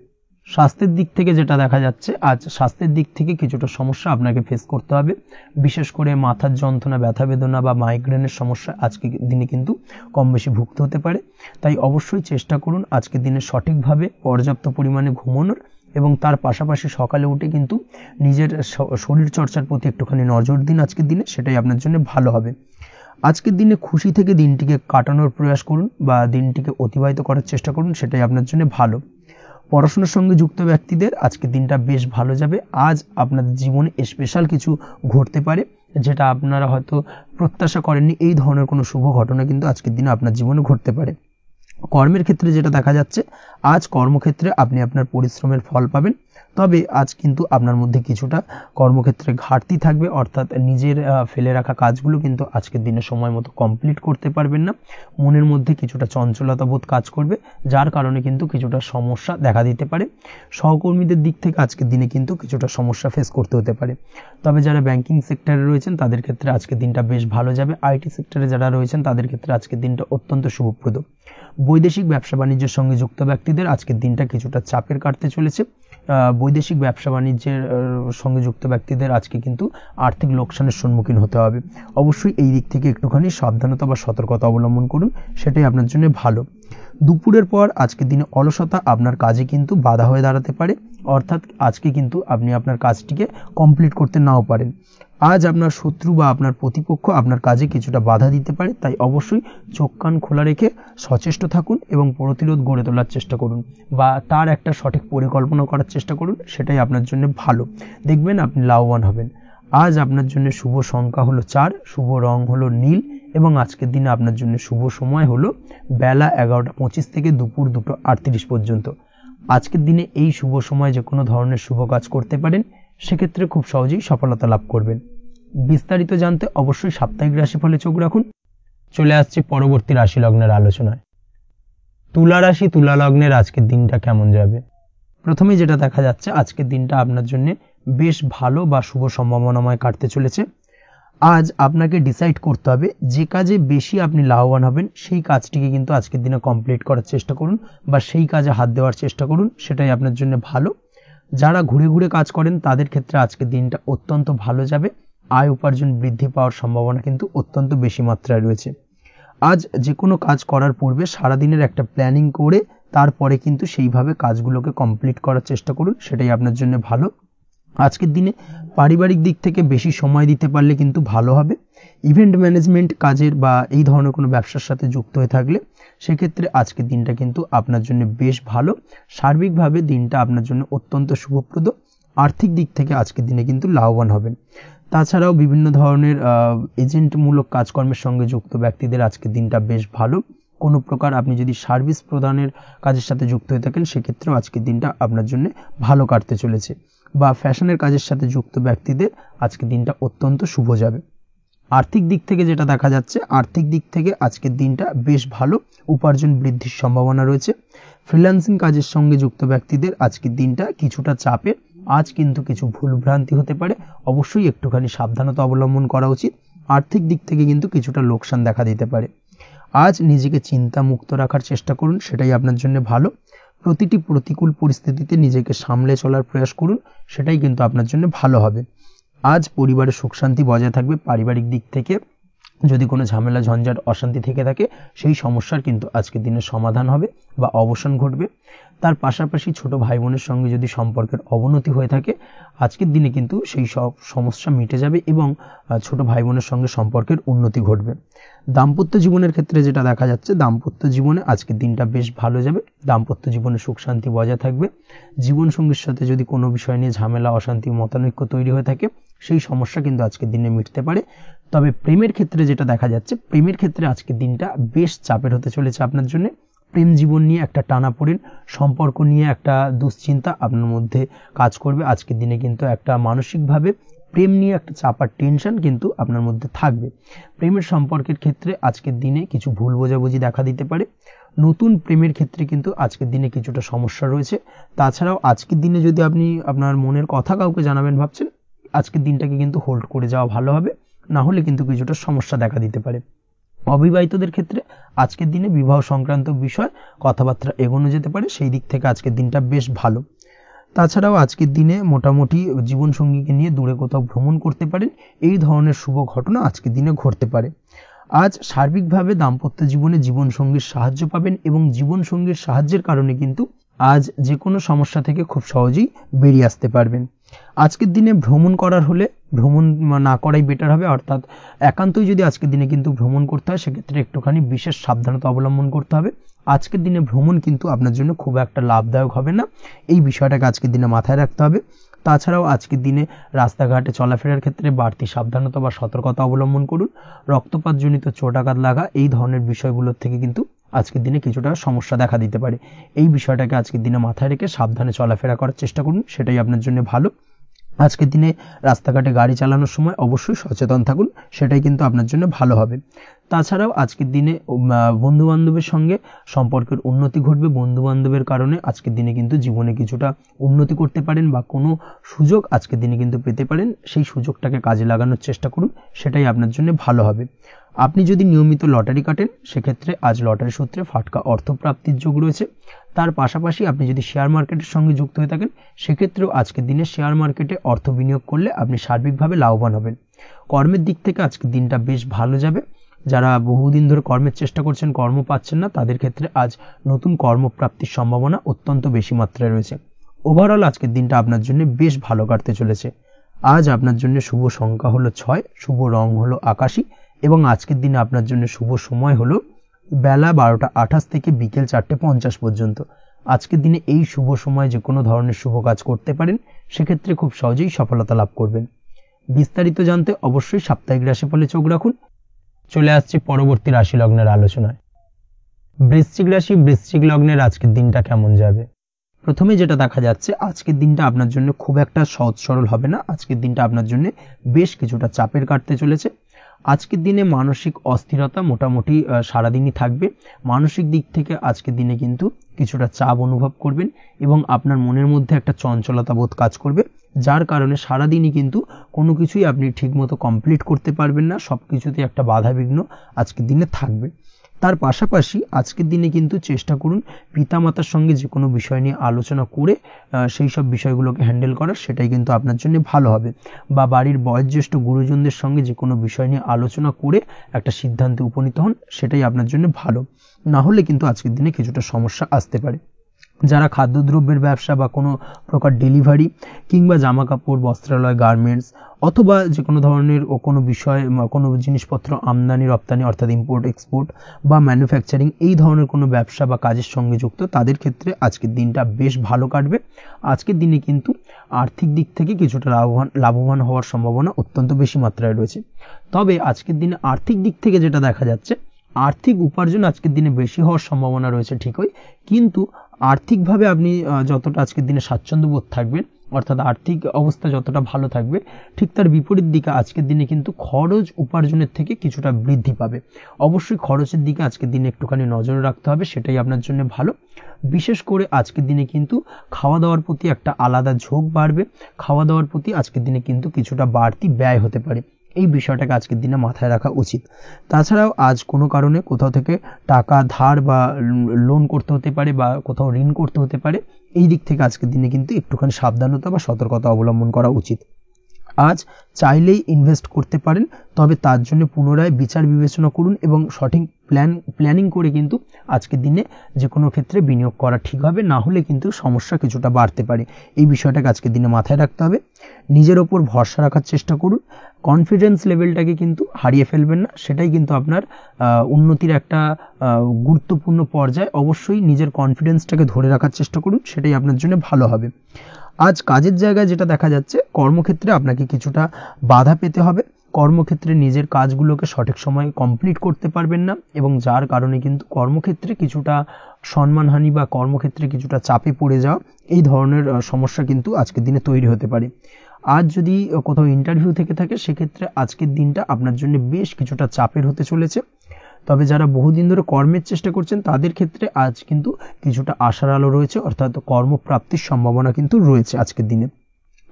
স্বাস্থ্যের দিক থেকে যেটা দেখা যাচ্ছে, আজ স্বাস্থ্যের দিক থেকে কিছুটা সমস্যা আপনাকে ফেস করতে হবে। বিশেষ করে মাথার যন্ত্রণা, ব্যথা বেদনা বা মাইগ্রেনের সমস্যা আজকের দিনে কিন্তু কম বেশি ভুগতে হতে পারে। তাই অবশ্যই চেষ্টা করুন আজকের দিনে সঠিকভাবে পর্যাপ্ত পরিমাণে ঘুমানোর, এবং তার পাশাপাশি সকালে উঠে কিন্তু নিজের শরীর চর্চার প্রতি একটুখানি নজর দিন আজকের দিনে, সেটাই আপনার জন্য ভালো হবে। আজকের দিনে খুশি থেকে দিনটিকে কাটানোর প্রয়াস করুন বা দিনটিকে অতিবাহিত করার চেষ্টা করুন, সেটাই আপনার জন্য ভালো। পড়াশোনার সঙ্গে যুক্ত ব্যক্তিদের আজকের দিনটা বেশ ভালো যাবে। আজ আপনাদের জীবনে স্পেশাল কিছু ঘটতে পারে, যেটা আপনারা হয়তো প্রত্যাশা করেননি। এই ধরনের কোনো শুভ ঘটনা কিন্তু আজকের দিনে আপনার জীবনে ঘটতে পারে। কর্মের ক্ষেত্রে যেটা দেখা যাচ্ছে, আজ কর্মক্ষেত্রে আপনি আপনার পরিশ্রমের ফল পাবেন। তবে আজ কিন্তু আপনার মধ্যে কিছুটা কর্মক্ষেত্রে ঘাটতি থাকবে, অর্থাৎ নিজের ফেলে রাখা কাজগুলো কিন্তু আজকের দিনে সময় মতো কমপ্লিট করতে পারবেন না। মনের মধ্যে কিছুটা চঞ্চলতা বোধ কাজ করবে, যার কারণে কিন্তু কিছুটা সমস্যা দেখা দিতে পারে। সহকর্মীদের দিক থেকে আজকের দিনে কিন্তু কিছুটা সমস্যা ফেস করতে হতে পারে। তবে যারা ব্যাংকিং সেক্টরে রয়েছেন তাদের ক্ষেত্রে আজকের দিনটা বেশ ভালো যাবে। আইটি সেক্টরে যারা রয়েছেন তাদের ক্ষেত্রে আজকের দিনটা অত্যন্ত শুভপ্রদ। বৈদেশিক ব্যবসা বাণিজ্যের সঙ্গে যুক্ত ব্যক্তিদের আজকের দিনটা কিছুটা চাপের কাটতে চলেছে। বৈদেশিক ব্যবসা বাণিজ্যের সঙ্গে যুক্ত ব্যক্তিদের আজকে কিন্তু আর্থিক লোকসানের সম্মুখীন হতে হবে। অবশ্যই এই দিক থেকে একটুখানি সাবধানতা বা সতর্কতা অবলম্বন করুন, সেটাই আপনার জন্য ভালো। দুপুরের পর আজকের দিনে অলসতা আপনার কাজে কিন্তু বাধা হয়ে দাঁড়াতে পারে, অর্থাৎ আজকে কিন্তু আপনি আপনার কাজটিকে কমপ্লিট করতে নাও পারেন। আজ আপনার শত্রু বা আপনার প্রতিপক্ষ আপনার কাজে কিছুটা বাধা দিতে পারে, তাই অবশ্যই চোখ কান খোলা রেখে সচেষ্ট থাকুন এবং প্রতিরোধ গড়ে তোলার চেষ্টা করুন বা তার একটা সঠিক পরিকল্পনা করার চেষ্টা করুন, সেটাই আপনার জন্য ভালো। দেখবেন আপনি লাভবান হবেন। আজ আপনার জন্য শুভ সংখ্যা হলো 4, শুভ রং হলো নীল, এবং আজকের দিনে আপনার জন্য শুভ সময় হলো বেলা 11:25 থেকে দুপুর 2:38 পর্যন্ত। আজকের দিনে এই শুভ সময় যে কোনো ধরনের শুভ কাজ করতে পারেন, সেক্ষেত্রে খুব সহজেই সফলতা লাভ করবেন। বিস্তারিত জানতে অবশ্যই সাপ্তাহিক রাশিফলে চোখ রাখুন। চলে আসছে পরবর্তী রাশি লগ্নের আলোচনায়। তুলা রাশি, তুলা লগ্নের আজকের দিনটা কেমন যাবে? প্রথমে যেটা দেখা যাচ্ছে, আজকের দিনটা আপনার জন্য বেশ ভালো বা শুভ সম্ভাবনাময় কাটতে চলেছে। আজ আপনাকে ডিসাইড করতে হবে যে কাজে বেশি আপনি লাভবান হবেন, সেই কাজটিকে কিন্তু আজকের দিনে কমপ্লিট করার চেষ্টা করুন বা সেই কাজে হাত দেওয়ার চেষ্টা করুন, সেটাই আপনার জন্য ভালো। যারা ঘুরে ঘুরে কাজ করেন তাদের ক্ষেত্রে আজকের দিনটা অত্যন্ত ভালো যাবে। আয় উপার্জন বৃদ্ধি পাওয়ার সম্ভাবনা কিন্তু অত্যন্ত বেশি মাত্রায় রয়েছে। আজ যে কোনো কাজ করার পূর্বে সারাদিনের একটা প্ল্যানিং করে তারপরে কিন্তু সেইভাবে কাজগুলোকে কমপ্লিট করার চেষ্টা করুন, সেটাই আপনার জন্য ভালো। আজকের দিনে পারিবারিক দিক থেকে বেশি সময় দিতে পারলে কিন্তু ভালো হবে। ইভেন্ট ম্যানেজমেন্ট কাজের বা এই ধরনের কোনো ব্যবসার সাথে যুক্ত হয়ে থাকলে সেক্ষেত্রে আজকের দিনটা কিন্তু আপনার জন্য বেশ ভালো। সার্বিকভাবে দিনটা আপনার জন্য অত্যন্ত শুভপ্রদ। আর্থিক দিক থেকে আজকের দিনে কিন্তু লাভবান হবেন। তাছাড়াও বিভিন্ন ধরনের এজেন্টমূলক কাজকর্মের সঙ্গে যুক্ত ব্যক্তিদের আজকের দিনটা বেশ ভালো। কোনো প্রকার আপনি যদি সার্ভিস প্রদানের কাজের সাথে যুক্ত হয়ে থাকেন, সেক্ষেত্রেও আজকের দিনটা আপনার জন্য ভালো কাটতে চলেছে। বা ফ্যাশনের কাজের সাথে যুক্ত ব্যক্তিদের আজকের দিনটা অত্যন্ত শুভ যাবে। আর্থিক দিক থেকে যেটা দেখা যাচ্ছে, আর্থিক দিক থেকে আজকের দিনটা বেশ ভালো, উপার্জন বৃদ্ধির সম্ভাবনা রয়েছে। ফ্রিল্যান্সিং কাজের সঙ্গে যুক্ত ব্যক্তিদের আজকের দিনটা কিছুটা চাপের। আজ কিন্তু কিছু ভুলভ্রান্তি হতে পারে, অবশ্যই একটুখানি সাবধানতা অবলম্বন করা উচিত। আর্থিক দিক থেকে কিন্তু কিছুটা লোকসান দেখা দিতে পারে। আজ নিজেকে চিন্তা মুক্ত রাখার চেষ্টা করুন, সেটাই আপনার জন্য ভালো। প্রতিটি প্রতিকূল পরিস্থিতিতে নিজেকে সামলে চলার প্রয়াস করুন, সেটাই কিন্তু আপনার জন্য ভালো হবে। আজ পরিবারের সুখ শান্তি বজায় থাকবে। পারিবারিক দিক থেকে যদি কোনো ঝামেলা ঝঞ্ঝাট অশান্তি থেকে থাকে সেই সমস্যার কিন্তু আজকের দিনে সমাধান হবে বা অবসান ঘটবে। তার পাশাপাশি ছোট ভাই বোনের সঙ্গে যদি সম্পর্কের অবনতি হয়ে থাকে আজকের দিনে কিন্তু সেই সব সমস্যা মিটে যাবে এবং ছোট ভাই বোনের সঙ্গে সম্পর্কের উন্নতি ঘটবে। দাম্পত্য জীবনের ক্ষেত্রে যেটা দেখা যাচ্ছে, দাম্পত্য জীবনে আজকের দিনটা বেশ ভালো যাবে। দাম্পত্য জীবনে সুখ শান্তি বজায় থাকবে। জীবনসঙ্গীর সাথে যদি কোনো বিষয় নিয়ে ঝামেলা অশান্তি মতানৈক্য তৈরি হয়ে থাকে সেই সমস্যা কিন্তু আজকের দিনে মিটতে পারে। তবে প্রেমের ক্ষেত্রে যেটা দেখা যাচ্ছে, প্রেমের ক্ষেত্রে আজকের দিনটা বেশ চাপের হতে চলেছে আপনার জন্য। প্রেম জীবন নিয়ে একটা টানাপোড়েন, সম্পর্ক নিয়ে একটা দুশ্চিন্তা আপনার মধ্যে কাজ করবে। আজকের দিনে কিন্তু একটা মানসিকভাবে প্রেম নিয়ে একটা চাপার টেনশন কিন্তু আপনার মধ্যে থাকবে। প্রেমের সম্পর্কের ক্ষেত্রে আজকের দিনে কিছু ভুল বোঝাবুঝি দেখা দিতে পারে। নতুন প্রেমের ক্ষেত্রে কিন্তু আজকের দিনে কিছুটা সমস্যা রয়েছে। তাছাড়াও আজকের দিনে যদি আপনি আপনার মনের কথা কাউকে জানাবেন ভাবছেন, আজকের দিনটাকে কিন্তু হোল্ড করে যাওয়া ভালো হবে, না হলে কিন্তু কিছুটা সমস্যা দেখা দিতে পারে। অবিবাহিতদের ক্ষেত্রে আজকের দিনে বিবাহ সংক্রান্ত বিষয় কথাবার্তা এগোনো যেতে পারে, সেই দিক থেকে আজকের দিনটা বেশ ভালো। তাছাড়াও আজকের দিনে মোটামুটি জীবনসঙ্গীকে নিয়ে দূরে কোথাও ভ্রমণ করতে পারেন, এই ধরনের শুভ ঘটনা আজকের দিনে ঘটতে পারে। আজ সার্বিকভাবে দাম্পত্য জীবনে জীবনসঙ্গীর সাহায্য পাবেন এবং জীবনসঙ্গীর সাহায্যের কারণে কিন্তু আজ যে কোনো সমস্যা থেকে খুব সহজেই বেরিয়ে আসতে পারবেন। আজকের দিনে ভ্রমণ করার হলে ভ্রমণ না করাই বেটার হবে, অর্থাৎ একান্তই যদি আজকের দিনে কিন্তু ভ্রমণ করতে হয় সেক্ষেত্রে একটুখানি বিশেষ সাবধানতা অবলম্বন করতে হবে। আজকের দিনে ভ্রমণ কিন্তু আপনার জন্য খুব একটা লাভদায়ক হবে না, এই বিষয়টাকে আজকের দিনে মাথায় রাখতে হবে। তাছাড়াও আজকের দিনে রাস্তাঘাটে চলাফেরার ক্ষেত্রে বাড়তি সাবধানতা বা সতর্কতা অবলম্বন করুন। রক্তপাতজনিত চোটাঘাত লাগা এই ধরনের বিষয়গুলোর থেকে কিন্তু আজকের দিনে কিছুটা সমস্যা দেখা দিতে পারে। এই বিষয়টাকে আজকের দিনে মাথায় রেখে সাবধানে চলাফেরা করার চেষ্টা করুন, সেটাই আপনার জন্য ভালো। আজকের দিনে রাস্তাঘাটে গাড়ি চালানোর সময় অবশ্যই সচেতন থাকুন, সেটাই কিন্তু আপনার জন্য ভালো হবে। তাছাড়াও আজকের দিনে বন্ধু বান্ধবের সঙ্গে সম্পর্কের উন্নতি ঘটবে। বন্ধু বান্ধবের কারণে আজকের দিনে কিন্তু জীবনে কিছুটা উন্নতি করতে পারেন বা কোনো সুযোগ আজকের দিনে কিন্তু পেতে পারেন, সেই সুযোগটাকে কাজে লাগানোর চেষ্টা করুন, সেটাই আপনার জন্য ভালো হবে। আপনি যদি নিয়মিত লটারি কাটেন সেক্ষেত্রে আজ লটারি সূত্রে ফাটকা অর্থপ্রাপ্তির যোগ রয়েছে। তার পাশাপাশি আপনি যদি শেয়ার মার্কেটের সঙ্গে যুক্ত হয়ে থাকেন সেক্ষেত্রেও আজকের দিনে শেয়ার মার্কেটে অর্থ বিনিয়োগ করলে আপনি সার্বিকভাবে লাভবান হবেন। কর্মের দিক থেকে আজকের দিনটা বেশ ভালো যাবে। যারা বহুদিন ধরে কর্মের চেষ্টা করছেন, কর্ম পাচ্ছেন না, তাদের ক্ষেত্রে আজ নতুন কর্মপ্রাপ্তির সম্ভাবনা অত্যন্ত বেশি মাত্রায় রয়েছে। ওভারঅল আজকের দিনটা আপনার জন্য বেশ ভালো কাটতে চলেছে। আজ আপনার জন্য শুভ সংখ্যা হলো 6, শুভ রং হলো আকাশী এবং আজকের দিনে আপনার জন্য শুভ সময় হলো বেলা 12টা 28 থেকে বিকেল 4টা 50 পর্যন্ত। আজকের দিনে এই শুভ সময় যে কোনো ধরনের শুভ কাজ করতে পারেন, সেক্ষেত্রে খুব সহজেই সফলতা লাভ করবেন। বিস্তারিত জানতে অবশ্যই সাপ্তাহিক রাশিফলে চোখ রাখুন। চলে আসছে পরবর্তী রাশি লগ্নের আলোচনায়। বৃশ্চিক রাশি, বৃশ্চিক লগ্নের আজকের দিনটা কেমন যাবে? প্রথমে যেটা দেখা যাচ্ছে, আজকের দিনটা আপনার জন্য খুব একটা সহজ সরল হবে না। আজকের দিনটা আপনার জন্য বেশ কিছুটা চাপের কাটতে চলেছে। আজকের দিনে মানসিক অস্থিরতা মোটামুটি সারাদিনই থাকবে। মানসিক দিক থেকে আজকের দিনে কিন্তু কিছুটা চাপ অনুভব করবেন এবং আপনার মনের মধ্যে একটা চঞ্চলতা বোধ কাজ করবে, যার কারণে সারাদিনই কিন্তু কোনো কিছুই আপনি ঠিকমতো কমপ্লিট করতে পারবেন না। সব কিছুতে একটা বাধা বিঘ্ন আজকের দিনে থাকবে। তার পাশাপাশি আজকের দিনে কিন্তু চেষ্টা করুন পিতামাতার সঙ্গে যে কোনো বিষয় নিয়ে আলোচনা করে সেই সব বিষয়গুলোকে হ্যান্ডেল করার, সেটাই কিন্তু আপনার জন্য ভালো হবে। বা বাড়ির বয়োজ্যেষ্ঠ গুরুজনদের সঙ্গে যে কোনো বিষয় নিয়ে আলোচনা করে একটা সিদ্ধান্তে উপনীত হন, সেটাই আপনার জন্য ভালো। না হলে কিন্তু আজকের দিনে কিছুটা সমস্যা আসতে পারে। যারা খাদ্যদ্রব্যের ব্যবসা বা কোনো প্রকার ডেলিভারি কিংবা জামা কাপড়, বস্ত্রালয়, গার্মেন্টস অথবা যে কোনো ধরনের কোনো বিষয়, কোনো জিনিসপত্র আমদানি রপ্তানি অর্থাৎ ইম্পোর্ট এক্সপোর্ট বা ম্যানুফ্যাকচারিং এই ধরনের কোনো ব্যবসা বা কাজের সঙ্গে যুক্ত, তাদের ক্ষেত্রে আজকের দিনটা বেশ ভালো কাটবে। আজকের দিনে কিন্তু আর্থিক দিক থেকে কিছুটা লাভবান হওয়ার সম্ভাবনা অত্যন্ত বেশি মাত্রায় রয়েছে। তবে আজকের দিনে আর্থিক দিক থেকে যেটা দেখা যাচ্ছে, আর্থিক উপার্জন আজকের দিনে বেশি হওয়ার সম্ভাবনা রয়েছে ঠিকই, কিন্তু আর্থিকভাবে আপনি যতটা আজকের দিনে স্বাচ্ছন্দ্য বোধ থাকবেন, অর্থাৎ আর্থিক অবস্থা যতটা ভালো থাকবে, ঠিক তার বিপরীত দিকে আজকের দিনে কিন্তু খরচ উপার্জনের থেকে কিছুটা বৃদ্ধি পাবে। অবশ্যই খরচের দিকে আজকের দিনে একটুখানি নজর রাখতে হবে, সেটাই আপনার জন্য ভালো। বিশেষ করে আজকের দিনে কিন্তু খাওয়া দাওয়ার প্রতি একটা আলাদা ঝোঁক বাড়বে। খাওয়া দাওয়ার প্রতি আজকের দিনে কিন্তু কিছুটা বাড়তি ব্যয় হতে পারে, এই বিষয়টাকে আজকের দিনে মাথায় রাখা উচিত। তাছাড়াও আজ কোনো কারণে কোথাও থেকে টাকা ধার বা লোন করতে হতে পারে বা কোথাও ঋণ করতে হতে পারে, এই দিক থেকে আজকের দিনে কিন্তু একটুখানি সাবধানতা বা সতর্কতা অবলম্বন করা উচিত। আজ চাইলেই ইনভেস্ট করতে পারেন, তবে তার জন্য পুনরায় বিচার বিবেচনা করুন এবং সঠিক প্ল্যানিং করে কিন্তু আজকের দিনে যে কোনো ক্ষেত্রে বিনিয়োগ করা ঠিক হবে, না হলে কিন্তু সমস্যা কিছুটা বাড়তে পারে। এই বিষয়টাকে আজকের দিনে মাথায় রাখতে হবে। নিজের ওপর ভরসা রাখার চেষ্টা করুন, কনফিডেন্স লেভেলটাকে কিন্তু হারিয়ে ফেলবেন না, সেটাই কিন্তু আপনার উন্নতির একটা গুরুত্বপূর্ণ পর্যায়। অবশ্যই নিজের কনফিডেন্সটাকে ধরে রাখার চেষ্টা করুন, সেটাই আপনার জন্য ভালো হবে। আজ কাজের জায়গায় যেটা দেখা যাচ্ছে, কর্মক্ষেত্রে আপনাকে কিছুটা বাধা পেতে হবে, কর্মক্ষেত্রে নিজের কাজগুলোকে সঠিক সময়ে কমপ্লিট করতে পারবেন না, এবং যার কারণে কিন্তু কর্মক্ষেত্রে কিছুটা সম্মানহানি বা কর্মক্ষেত্রে কিছুটা চাপে পড়ে যাওয়া, এই ধরনের সমস্যা কিন্তু আজকের দিনে তৈরি হতে পারে। আজ যদি কোথাও ইন্টারভিউ থেকে থাকে, সেক্ষেত্রে আজকের দিনটা আপনার জন্য বেশ কিছুটা চাপের হতে চলেছে। তবে যারা বহুদিন ধরে কর্মের চেষ্টা করছেন, তাদের ক্ষেত্রে আজ কিন্তু কিছুটা আশার আলো রয়েছে, অর্থাৎ কর্মপ্রাপ্তির সম্ভাবনা কিন্তু রয়েছে আজকের দিনে।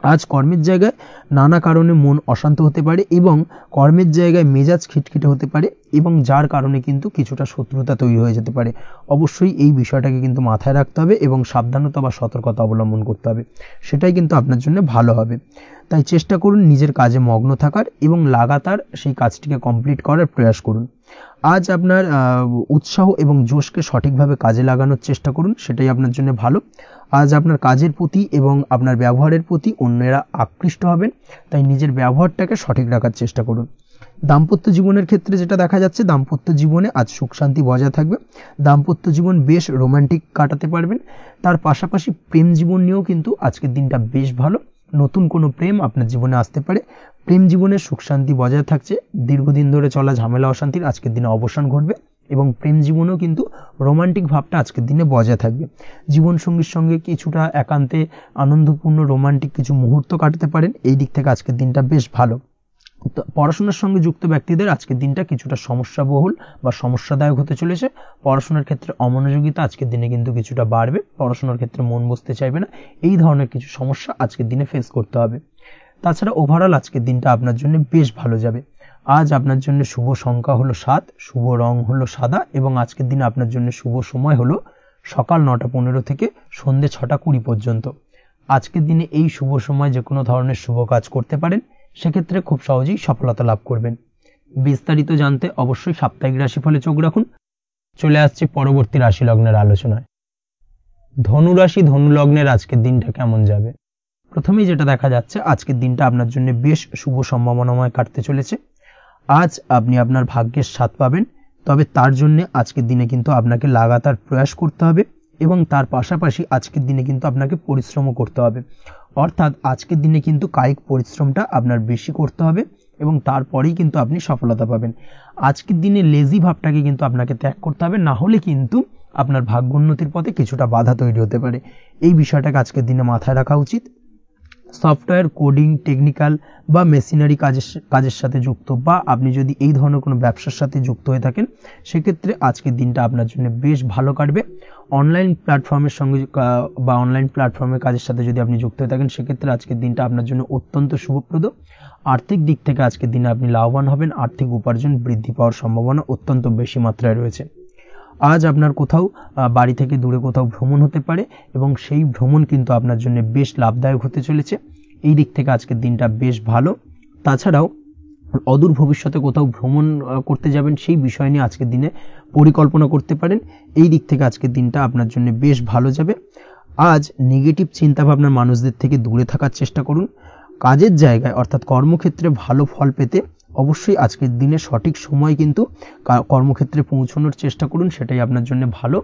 আজ কর্মের জায়গায় নানা কারণে মন অশান্ত হতে পারে এবং কর্মের জায়গায় মেজাজ খিটখিটে হতে পারে, এবং যার কারণে কিন্তু কিছুটা শত্রুতা তৈরি হয়ে যেতে পারে। অবশ্যই এই বিষয়টাকে কিন্তু মাথায় রাখতে হবে এবং সাবধানতা বা সতর্কতা অবলম্বন করতে হবে, সেটাই কিন্তু আপনার জন্য ভালো হবে। তাই চেষ্টা করুন নিজের কাজে মগ্ন থাকার এবং লাগাতার সেই কাজটিকে কমপ্লিট করার প্রয়াস করুন। আজ আপনার উৎসাহ এবং জোশকে সঠিকভাবে কাজে লাগানোর চেষ্টা করুন, সেটাই আপনার জন্য ভালো। আজ আপনার কাজের প্রতি এবং আপনার ব্যবহারের প্রতি অন্যেরা আকৃষ্ট হবেন, তাই নিজের ব্যবহারটাকে সঠিক রাখার চেষ্টা করুন। দাম্পত্য জীবনের ক্ষেত্রে যেটা দেখা যাচ্ছে, দাম্পত্য জীবনে আজ সুখ শান্তি বজায় থাকবে, দাম্পত্য জীবন বেশ রোমান্টিক কাটাতে পারবেন। তার পাশাপাশি প্রেম জীবন নিয়েও কিন্তু আজকের দিনটা বেশ ভালো, নতুন কোনো প্রেম আপনার জীবনে আসতে পারে। প্রেম জীবনে সুখ শান্তি বজায় থাকছে, দীর্ঘদিন ধরে চলা ঝামেলা অশান্তির আজকের দিনে অবসান ঘটবে, এবং প্রেম জীবনেও কিন্তু রোমান্টিক ভাবটা আজকের দিনে বজায় থাকবে। জীবনসঙ্গীর সঙ্গে কিছুটা একান্তে আনন্দপূর্ণ রোমান্টিক কিছু মুহূর্ত কাটাতে পারেন, এই দিক থেকে আজকের দিনটা বেশ ভালো। পড়াশোনার সঙ্গে যুক্ত ব্যক্তিদের আজকের দিনটা কিছুটা সমস্যাবহুল বা সমস্যাদায়ক হতে চলেছে। পড়াশোনার ক্ষেত্রে অমনোযোগিতা আজকের দিনে কিন্তু কিছুটা বাড়বে, পড়াশোনার ক্ষেত্রে মন বসতে চাইবে না, এই ধরনের কিছু সমস্যা আজকের দিনে ফেস করতে হবে। তাছাড়া ওভারঅল আজকের দিনটা আপনার জন্য বেশ ভালো যাবে। আজ আপনার জন্য শুভ সংখ্যা হলো 7, শুভ রং হলো সাদা, এবং আজকের দিনে আপনার জন্য শুভ সময় হলো সকাল 9:15 থেকে সন্ধ্যে 6:20 পর্যন্ত। আজকের দিনে এই শুভ সময় যে কোনো ধরনের শুভ কাজ করতে পারেন, সেক্ষেত্রে খুব সহজেই সফলতা লাভ করবেন। বিস্তারিত জানতে অবশ্যই সাপ্তাহিক রাশিফলে চোখ রাখুন। চলে আসছে পরবর্তী রাশি লগ্নের আলোচনায়। ধনু রাশি, ধনু লগ্নের আজকের দিনটা কেমন যাবে? প্রথমেই যেটা দেখা যাচ্ছে, আজকের দিনটা আপনার জন্য বেশ শুভ সম্ভাবনাময় কাটতে চলেছে। আজ আপনি আপনার ভাগ্যের স্বাদ পাবেন, তবে তার জন্য আজকের দিনে কিন্তু আপনাকে লাগাতার প্রয়াস করতে হবে, এবং তার পাশাপাশি আজকের দিনে কিন্তু আপনাকে পরিশ্রমও করতে হবে। অর্থাৎ আজকের দিনে কিন্তু কায়িক পরিশ্রমটা আপনার বেশি করতে হবে, এবং তারপরেই কিন্তু আপনি সফলতা পাবেন। আজকের দিনে লেজি ভাবটাকে কিন্তু আপনাকে ত্যাগ করতে হবে, না হলে কিন্তু আপনার ভাগ্যোন্নতির পথে কিছুটা বাধা তৈরি হতে পারে। এই বিষয়টাকে আজকের দিনে মাথায় রাখা উচিত। সফটওয়্যার, কোডিং, টেকনিক্যাল বা মেশিনারি কাজের সাথে যুক্ত, বা আপনি যদি এই ধরনের কোনো ব্যবসার সাথে যুক্ত হয়ে থাকেন, সেক্ষেত্রে আজকের দিনটা আপনার জন্য বেশ ভালো কাটবে। অনলাইন প্ল্যাটফর্মের সঙ্গে বা অনলাইন প্ল্যাটফর্মের কাজের সাথে যদি আপনি যুক্ত হয়ে থাকেন, সেক্ষেত্রে আজকের দিনটা আপনার জন্য অত্যন্ত শুভপ্রদ। আর্থিক দিক থেকে আজকের দিনে আপনি লাভবান হবেন, আর্থিক উপার্জন বৃদ্ধি পাওয়ার সম্ভাবনা অত্যন্ত বেশি মাত্রায় রয়েছে। আজ আপনার কোথাও বাড়ি থেকে দূরে কোথাও ভ্রমণ হতে পারে, এবং সেই ভ্রমণ কিন্তু আপনার জন্য বেশ লাভদায়ক হতে চলেছে। এই দিক থেকে আজকের দিনটা বেশ ভালো। তাছাড়াও অদূর ভবিষ্যতে কোথাও ভ্রমণ করতে যাবেন, সেই বিষয় নিয়ে আজকের দিনে পরিকল্পনা করতে পারেন। এই দিক থেকে আজকের দিনটা আপনার জন্য বেশ ভালো যাবে। আজ নেগেটিভ চিন্তাভাবনার মানুষদের থেকে দূরে থাকার চেষ্টা করুন। কাজের জায়গায় অর্থাৎ কর্মক্ষেত্রে ভালো ফল পেতে অবশ্যই আজকের দিনে সঠিক সময় কিন্তু কর্মক্ষেত্রে পৌঁছানোর চেষ্টা করুন, সেটাই আপনার জন্য ভালো।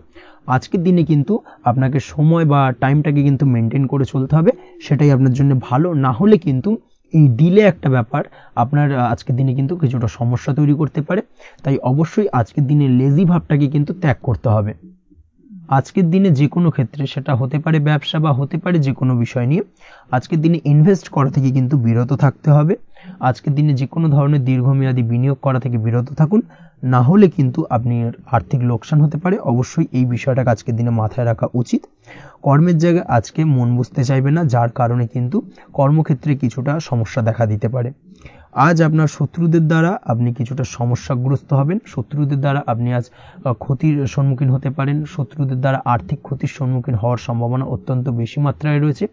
আজকের দিনে কিন্তু আপনাকে সময় বা টাইমটাকে কিন্তু মেনটেন করে চলতে হবে, সেটাই আপনার জন্য ভালো। না হলে কিন্তু এই ডিলে একটা ব্যাপার আপনার আজকের দিনে কিন্তু কিছুটা সমস্যা তৈরি করতে পারে। তাই অবশ্যই আজকের দিনে লেজি ভাবটাকে কিন্তু ত্যাগ করতে হবে। আজকের দিনে যে কোনো ক্ষেত্রে, সেটা হতে পারে ব্যবসা বা হতে পারে যে কোনো বিষয় নিয়ে, আজকের দিনে ইনভেস্ট করা থেকে কিন্তু বিরত থাকতে হবে। আজকের দিনে যে কোনো ধরনের দীর্ঘমেয়াদী বিনিয়োগ করা থেকে বিরত থাকুন, না হলে কিন্তু আপনি আর্থিক লোকসান হতে পারে। অবশ্যই এই বিষয়টাকে আজকের দিনে মাথায় রাখা উচিত। কর্মের জায়গায় আজকে মন বসতে চাইবে না, যার কারণে কিন্তু কর্মক্ষেত্রে কিছুটা সমস্যা দেখা দিতে পারে। আজ আপনার শত্রুদের দ্বারা আপনি কিছুটা সমস্যাগ্রস্ত হবেন, শত্রুদের দ্বারা আপনি আজ ক্ষতির সম্মুখীন হতে পারেন, শত্রুদের দ্বারা আর্থিক ক্ষতির সম্মুখীন হওয়ার সম্ভাবনা অত্যন্ত বেশি মাত্রায় রয়েছে।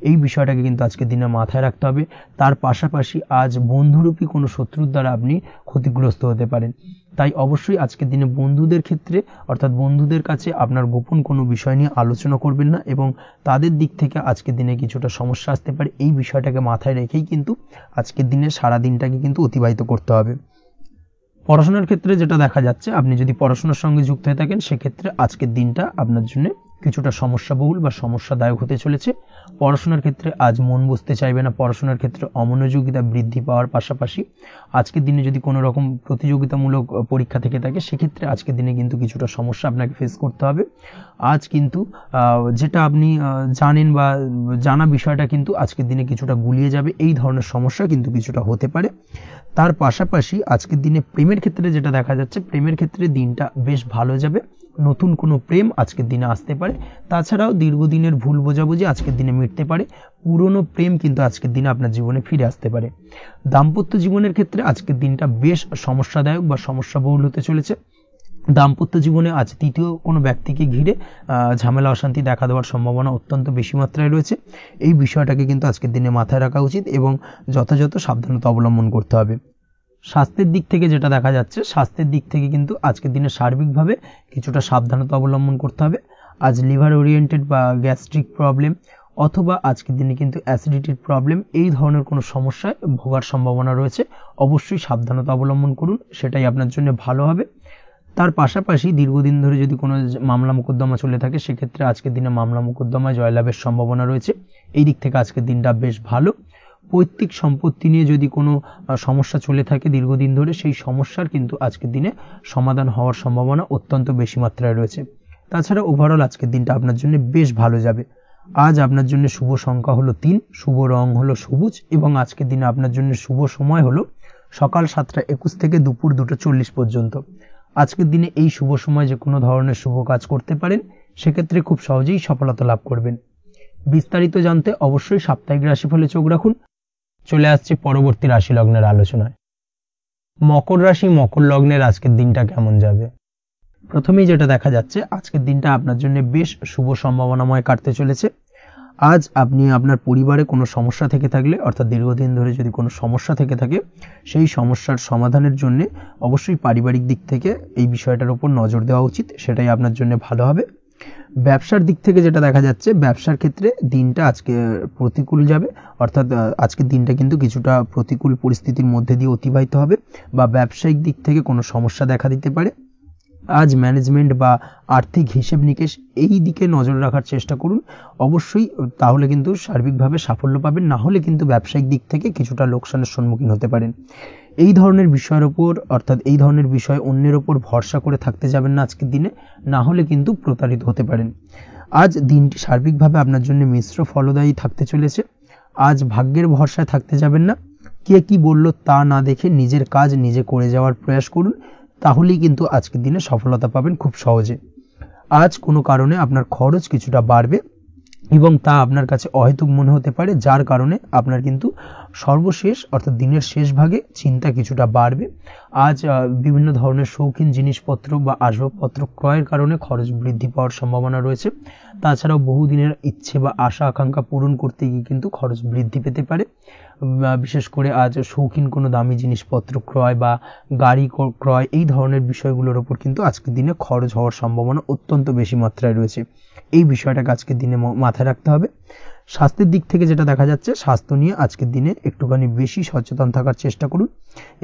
এই বিষয়টাকে কিন্তু আজকের দিনে মাথায় রাখতে হবে। তার পাশাপাশি আজ বন্ধুরূপী কোনো শত্রুর দ্বারা আপনি ক্ষতিগ্রস্ত হতে পারেন, তাই অবশ্যই আজকের দিনে বন্ধুদের ক্ষেত্রে অর্থাৎ বন্ধুদের কাছে আপনার গোপন কোনো বিষয় নিয়ে আলোচনা করবেন না এবং তাদের দিক থেকে আজকের দিনে কিছুটা সমস্যা আসতে পারে। এই বিষয়টাকে মাথায় রেখেই কিন্তু আজকের দিনে সারা দিনটাকে কিন্তু অতিবাহিত করতে হবে। পড়াশোনার ক্ষেত্রে যেটা দেখা যাচ্ছে, আপনি যদি পড়াশোনার সঙ্গে যুক্ত হয়ে থাকেন সেক্ষেত্রে আজকের দিনটা আপনার জন্য কিছুটা সমস্যাবহুল বা সমস্যাদায়ক হতে চলেছে। পড়াশোনার ক্ষেত্রে আজ মন বসতে চাইবে না, পড়াশোনার ক্ষেত্রে অমনোযোগিতা বৃদ্ধি পাওয়ার পাশাপাশি আজকের দিনে যদি কোনো রকম প্রতিযোগিতামূলক পরীক্ষা থেকে থাকে সেক্ষেত্রে আজকের দিনে কিন্তু কিছুটা সমস্যা আপনাকে ফেস করতে হবে। আজ কিন্তু যেটা আপনি জানেন বা জানা বিষয়টা কিন্তু আজকের দিনে কিছুটা গুলিয়ে যাবে, এই ধরনের সমস্যা কিন্তু কিছুটা হতে পারে। তার পাশাপাশি আজকের দিনে প্রেমের ক্ষেত্রে যেটা দেখা যাচ্ছে, প্রেমের ক্ষেত্রে দিনটা বেশ ভালো যাবে, নতুন কোনো প্রেম আজকের দিনে আসতে পারে। তাছাড়াও দীর্ঘদিনের ভুল বোঝাবুঝি আজকের দিনে মিটতে পারে, পুরনো প্রেম কিন্তু আজকের দিনে আপনার জীবনে ফিরে আসতে পারে। দাম্পত্য জীবনের ক্ষেত্রে আজকের দিনটা বেশ সমস্যাদায়ক বা সমস্যাবহুল হতে চলেছে। দাম্পত্য জীবনে আজ তৃতীয় কোনো ব্যক্তিকে ঘিরে ঝামেলা অশান্তি দেখা দেওয়ার সম্ভাবনা অত্যন্ত বেশি মাত্রায় রয়েছে। এই বিষয়টাকে কিন্তু আজকের দিনে মাথায় রাখা উচিত এবং যথাযথ সাবধানতা অবলম্বন করতে হবে। স্বাস্থ্যের দিক থেকে যেটা দেখা যাচ্ছে, স্বাস্থ্যের দিক থেকে কিন্তু আজকের দিনে সার্বিকভাবে কিছুটা সাবধানতা অবলম্বন করতে হবে। আজ লিভার ওরিয়েন্টেড বা গ্যাস্ট্রিক প্রবলেম অথবা আজকের দিনে কিন্তু অ্যাসিডিটির প্রবলেম, এই ধরনের কোনো সমস্যায় ভোগার সম্ভাবনা রয়েছে। অবশ্যই সাবধানতা অবলম্বন করুন, সেটাই আপনার জন্য ভালো হবে। তার পাশাপাশি দীর্ঘদিন ধরে যদি কোনো মামলা মোকদ্দমা চলে থাকে সেক্ষেত্রে আজকের দিনে মামলা মোকদ্দমায় জয়লাভের সম্ভাবনা রয়েছে। এই দিক থেকে আজকের দিনটা বেশ ভালো। পৈতৃক সম্পত্তি নিয়ে যদি কোনো সমস্যা চলে থাকে দীর্ঘদিন ধরে, সেই সমস্যার কিন্তু আজকের দিনে সমাধান হওয়ার সম্ভাবনা অত্যন্ত বেশি মাত্রায় রয়েছে। তাছাড়া ওভারঅল আজকের দিনটা আপনার জন্য বেশ ভালো যাবে। আজ আপনার জন্য শুভ সংখ্যা হলো 3, শুভ রং হলো সবুজ এবং আজকের দিনে আপনার জন্য শুভ সময় হলো সকাল 7:21 থেকে দুপুর 2:40 পর্যন্ত। আজকের দিনে এই শুভ সময় যে কোনো ধরনের শুভ কাজ করতে পারেন, সেক্ষেত্রে খুব সহজেই সফলতা লাভ করবেন। বিস্তারিত জানতে অবশ্যই সাপ্তাহিক রাশিফলে চোখ রাখুন। চলে আসছে পরবর্তী রাশি লগ্নের আলোচনায়। মকর রাশি মকর লগ্নের আজকের দিনটা কেমন যাবে? প্রথমেই যেটা দেখা যাচ্ছে, আজকের দিনটা আপনার জন্য বেশ শুভ সম্ভাবনাময় কাটতে চলেছে। আজ আপনি আপনার পরিবারে কোনো সমস্যা থেকে থাকলে অর্থাৎ দীর্ঘদিন ধরে যদি কোনো সমস্যা থেকে থাকে, সেই সমস্যার সমাধানের জন্য অবশ্যই পারিবারিক দিক থেকে এই বিষয়টার উপর নজর দেওয়া উচিত, সেটাই আপনার জন্য ভালো হবে। ব্যবসার দিক থেকে যেটা দেখা যাচ্ছে, ব্যবসার ক্ষেত্রে দিনটা আজকে প্রতিকূল যাবে, অর্থাৎ আজকের দিনটা কিন্তু কিছুটা প্রতিকূল পরিস্থিতির মধ্যে দিয়ে অতিবাহিত হবে বা ব্যবসায়িক দিক থেকে কোনো সমস্যা দেখা দিতে পারে। আজ ম্যানেজমেন্ট বা আর্থিক হিসেব নিকেশ এই দিকে নজর রাখার চেষ্টা করুন অবশ্যই, তাহলে কিন্তু সার্বিকভাবে সাফল্য পাবেন। না হলে কিন্তু ব্যবসায়িক দিক থেকে কিছুটা লোকসানের সম্মুখীন হতে পারেন। এই ধরনের বিষয়ের ওপর অর্থাৎ এই ধরনের বিষয় অন্যের ওপর ভরসা করে থাকতে যাবেন না আজকের দিনে, না হলে কিন্তু প্রতারিত হতে পারেন। আজ দিনটি সার্বিকভাবে আপনার জন্য মিশ্র ফলদায়ী থাকতে চলেছে। আজ ভাগ্যের ভরসায় থাকতে যাবেন না, কে কি বলল তা না দেখে নিজের কাজ নিজে করে যাওয়ার প্রয়াস করুন, তাহলেই কিন্তু আজকের দিনে সফলতা পাবেন খুব সহজে। আজ কোনো কারণে আপনার খরচ কিছুটা বাড়বে এবং তা আপনার কাছে অহেতুক মনে হতে পারে, যার কারণে আপনার কিন্তু সর্বশেষ অর্থাৎ দিনের শেষ ভাগে চিন্তা কিছুটা বাড়বে। আজ বিভিন্ন ধরনের শৌখিন জিনিসপত্র বা আসবাবপত্র ক্রয়ের কারণে খরচ বৃদ্ধি পাওয়ার সম্ভাবনা রয়েছে। তাছাড়াও বহুদিনের ইচ্ছে বা আশা আকাঙ্ক্ষা পূরণ করতে গিয়ে কিন্তু খরচ বৃদ্ধি পেতে পারে। বিশেষ করে আজ শৌখিন কোনো দামি জিনিসপত্র ক্রয় বা গাড়ি ক্রয় এই ধরনের বিষয়গুলোর ওপর কিন্তু আজকের দিনে খরচ হওয়ার সম্ভাবনা অত্যন্ত বেশি মাত্রায় রয়েছে। এই বিষয়টাকে আজকের দিনে মাথায় রাখতে হবে। স্বাস্থ্যের দিক থেকে যেটা দেখা যাচ্ছে, স্বাস্থ্য নিয়ে আজকের দিনে একটুখানি বেশি সচেতন থাকার চেষ্টা করুন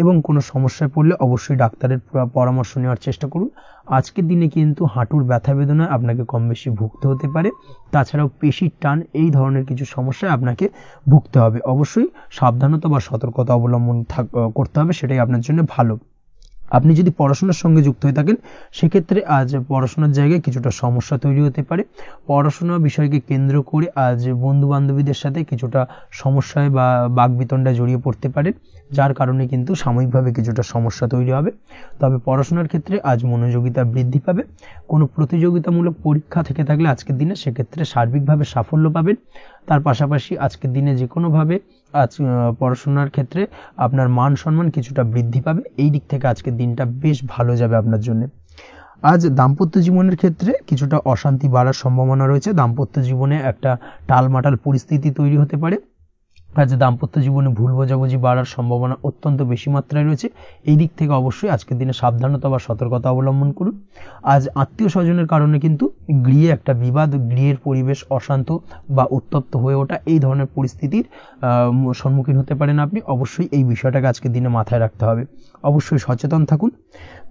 এবং কোনো সমস্যায় পড়লে অবশ্যই ডাক্তারের পরামর্শ নেওয়ার চেষ্টা করুন। আজকের দিনে কিন্তু হাঁটুর ব্যথা বেদনায় আপনাকে কম বেশি ভুগতে হতে পারে। তাছাড়াও পেশির টান এই ধরনের কিছু সমস্যায় আপনাকে ভুগতে হবে। অবশ্যই সাবধানতা বা সতর্কতা অবলম্বন করতে হবে, সেটাই আপনার জন্য ভালো। আপনি যদি পড়াশোনার সঙ্গে যুক্ত হয়ে থাকেন সেক্ষেত্রে আজ পড়াশোনার জায়গায় কিছুটা সমস্যা তৈরি হতে পারে। পড়াশোনা বিষয়কে কেন্দ্র করে আজ বন্ধু বান্ধবীদের সাথে কিছুটা সমস্যায় বা বাকবিতণ্ডায় জড়িয়ে পড়তে পারেন, যার কারণে কিন্তু সাময়িকভাবে কিছুটা সমস্যা তৈরি হবে। তবে পড়াশোনার ক্ষেত্রে আজ মনোযোগিতা বৃদ্ধি পাবে। কোনো প্রতিযোগিতামূলক পরীক্ষা থেকে থাকলে আজকের দিনে সেক্ষেত্রে সার্বিকভাবে সাফল্য পাবেন। তার পাশাপাশি আজকের দিনে যে কোনোভাবে আজ পড়াশোনার ক্ষেত্রে আপনার মান সম্মান কিছুটা বৃদ্ধি পাবে। এই দিক থেকে আজকের দিনটা বেশ ভালো যাবে আপনার জন্য। আজ দাম্পত্য জীবনের ক্ষেত্রে কিছুটা অশান্তি বাড়ার সম্ভাবনা রয়েছে, দাম্পত্য জীবনে একটা টালমাটাল পরিস্থিতি তৈরি হতে পারে। আজ দাম্পত্য জীবনে ভুল বোঝাবুঝি বাড়ার সম্ভাবনা অত্যন্ত বেশি মাত্রায় রয়েছে। এই দিক থেকে অবশ্যই আজকের দিনে সাবধানতা বা সতর্কতা অবলম্বন করুন। আজ আত্মীয় স্বজনের কারণে কিন্তু গৃহে একটা বিবাদ, গৃহের পরিবেশ অশান্ত বা উত্তপ্ত হয়ে ওঠা, এই ধরনের পরিস্থিতির সম্মুখীন হতে পারেন আপনি। অবশ্যই এই বিষয়টাকে আজকের দিনে মাথায় রাখতে হবে। অবশ্যই সচেতন থাকুন।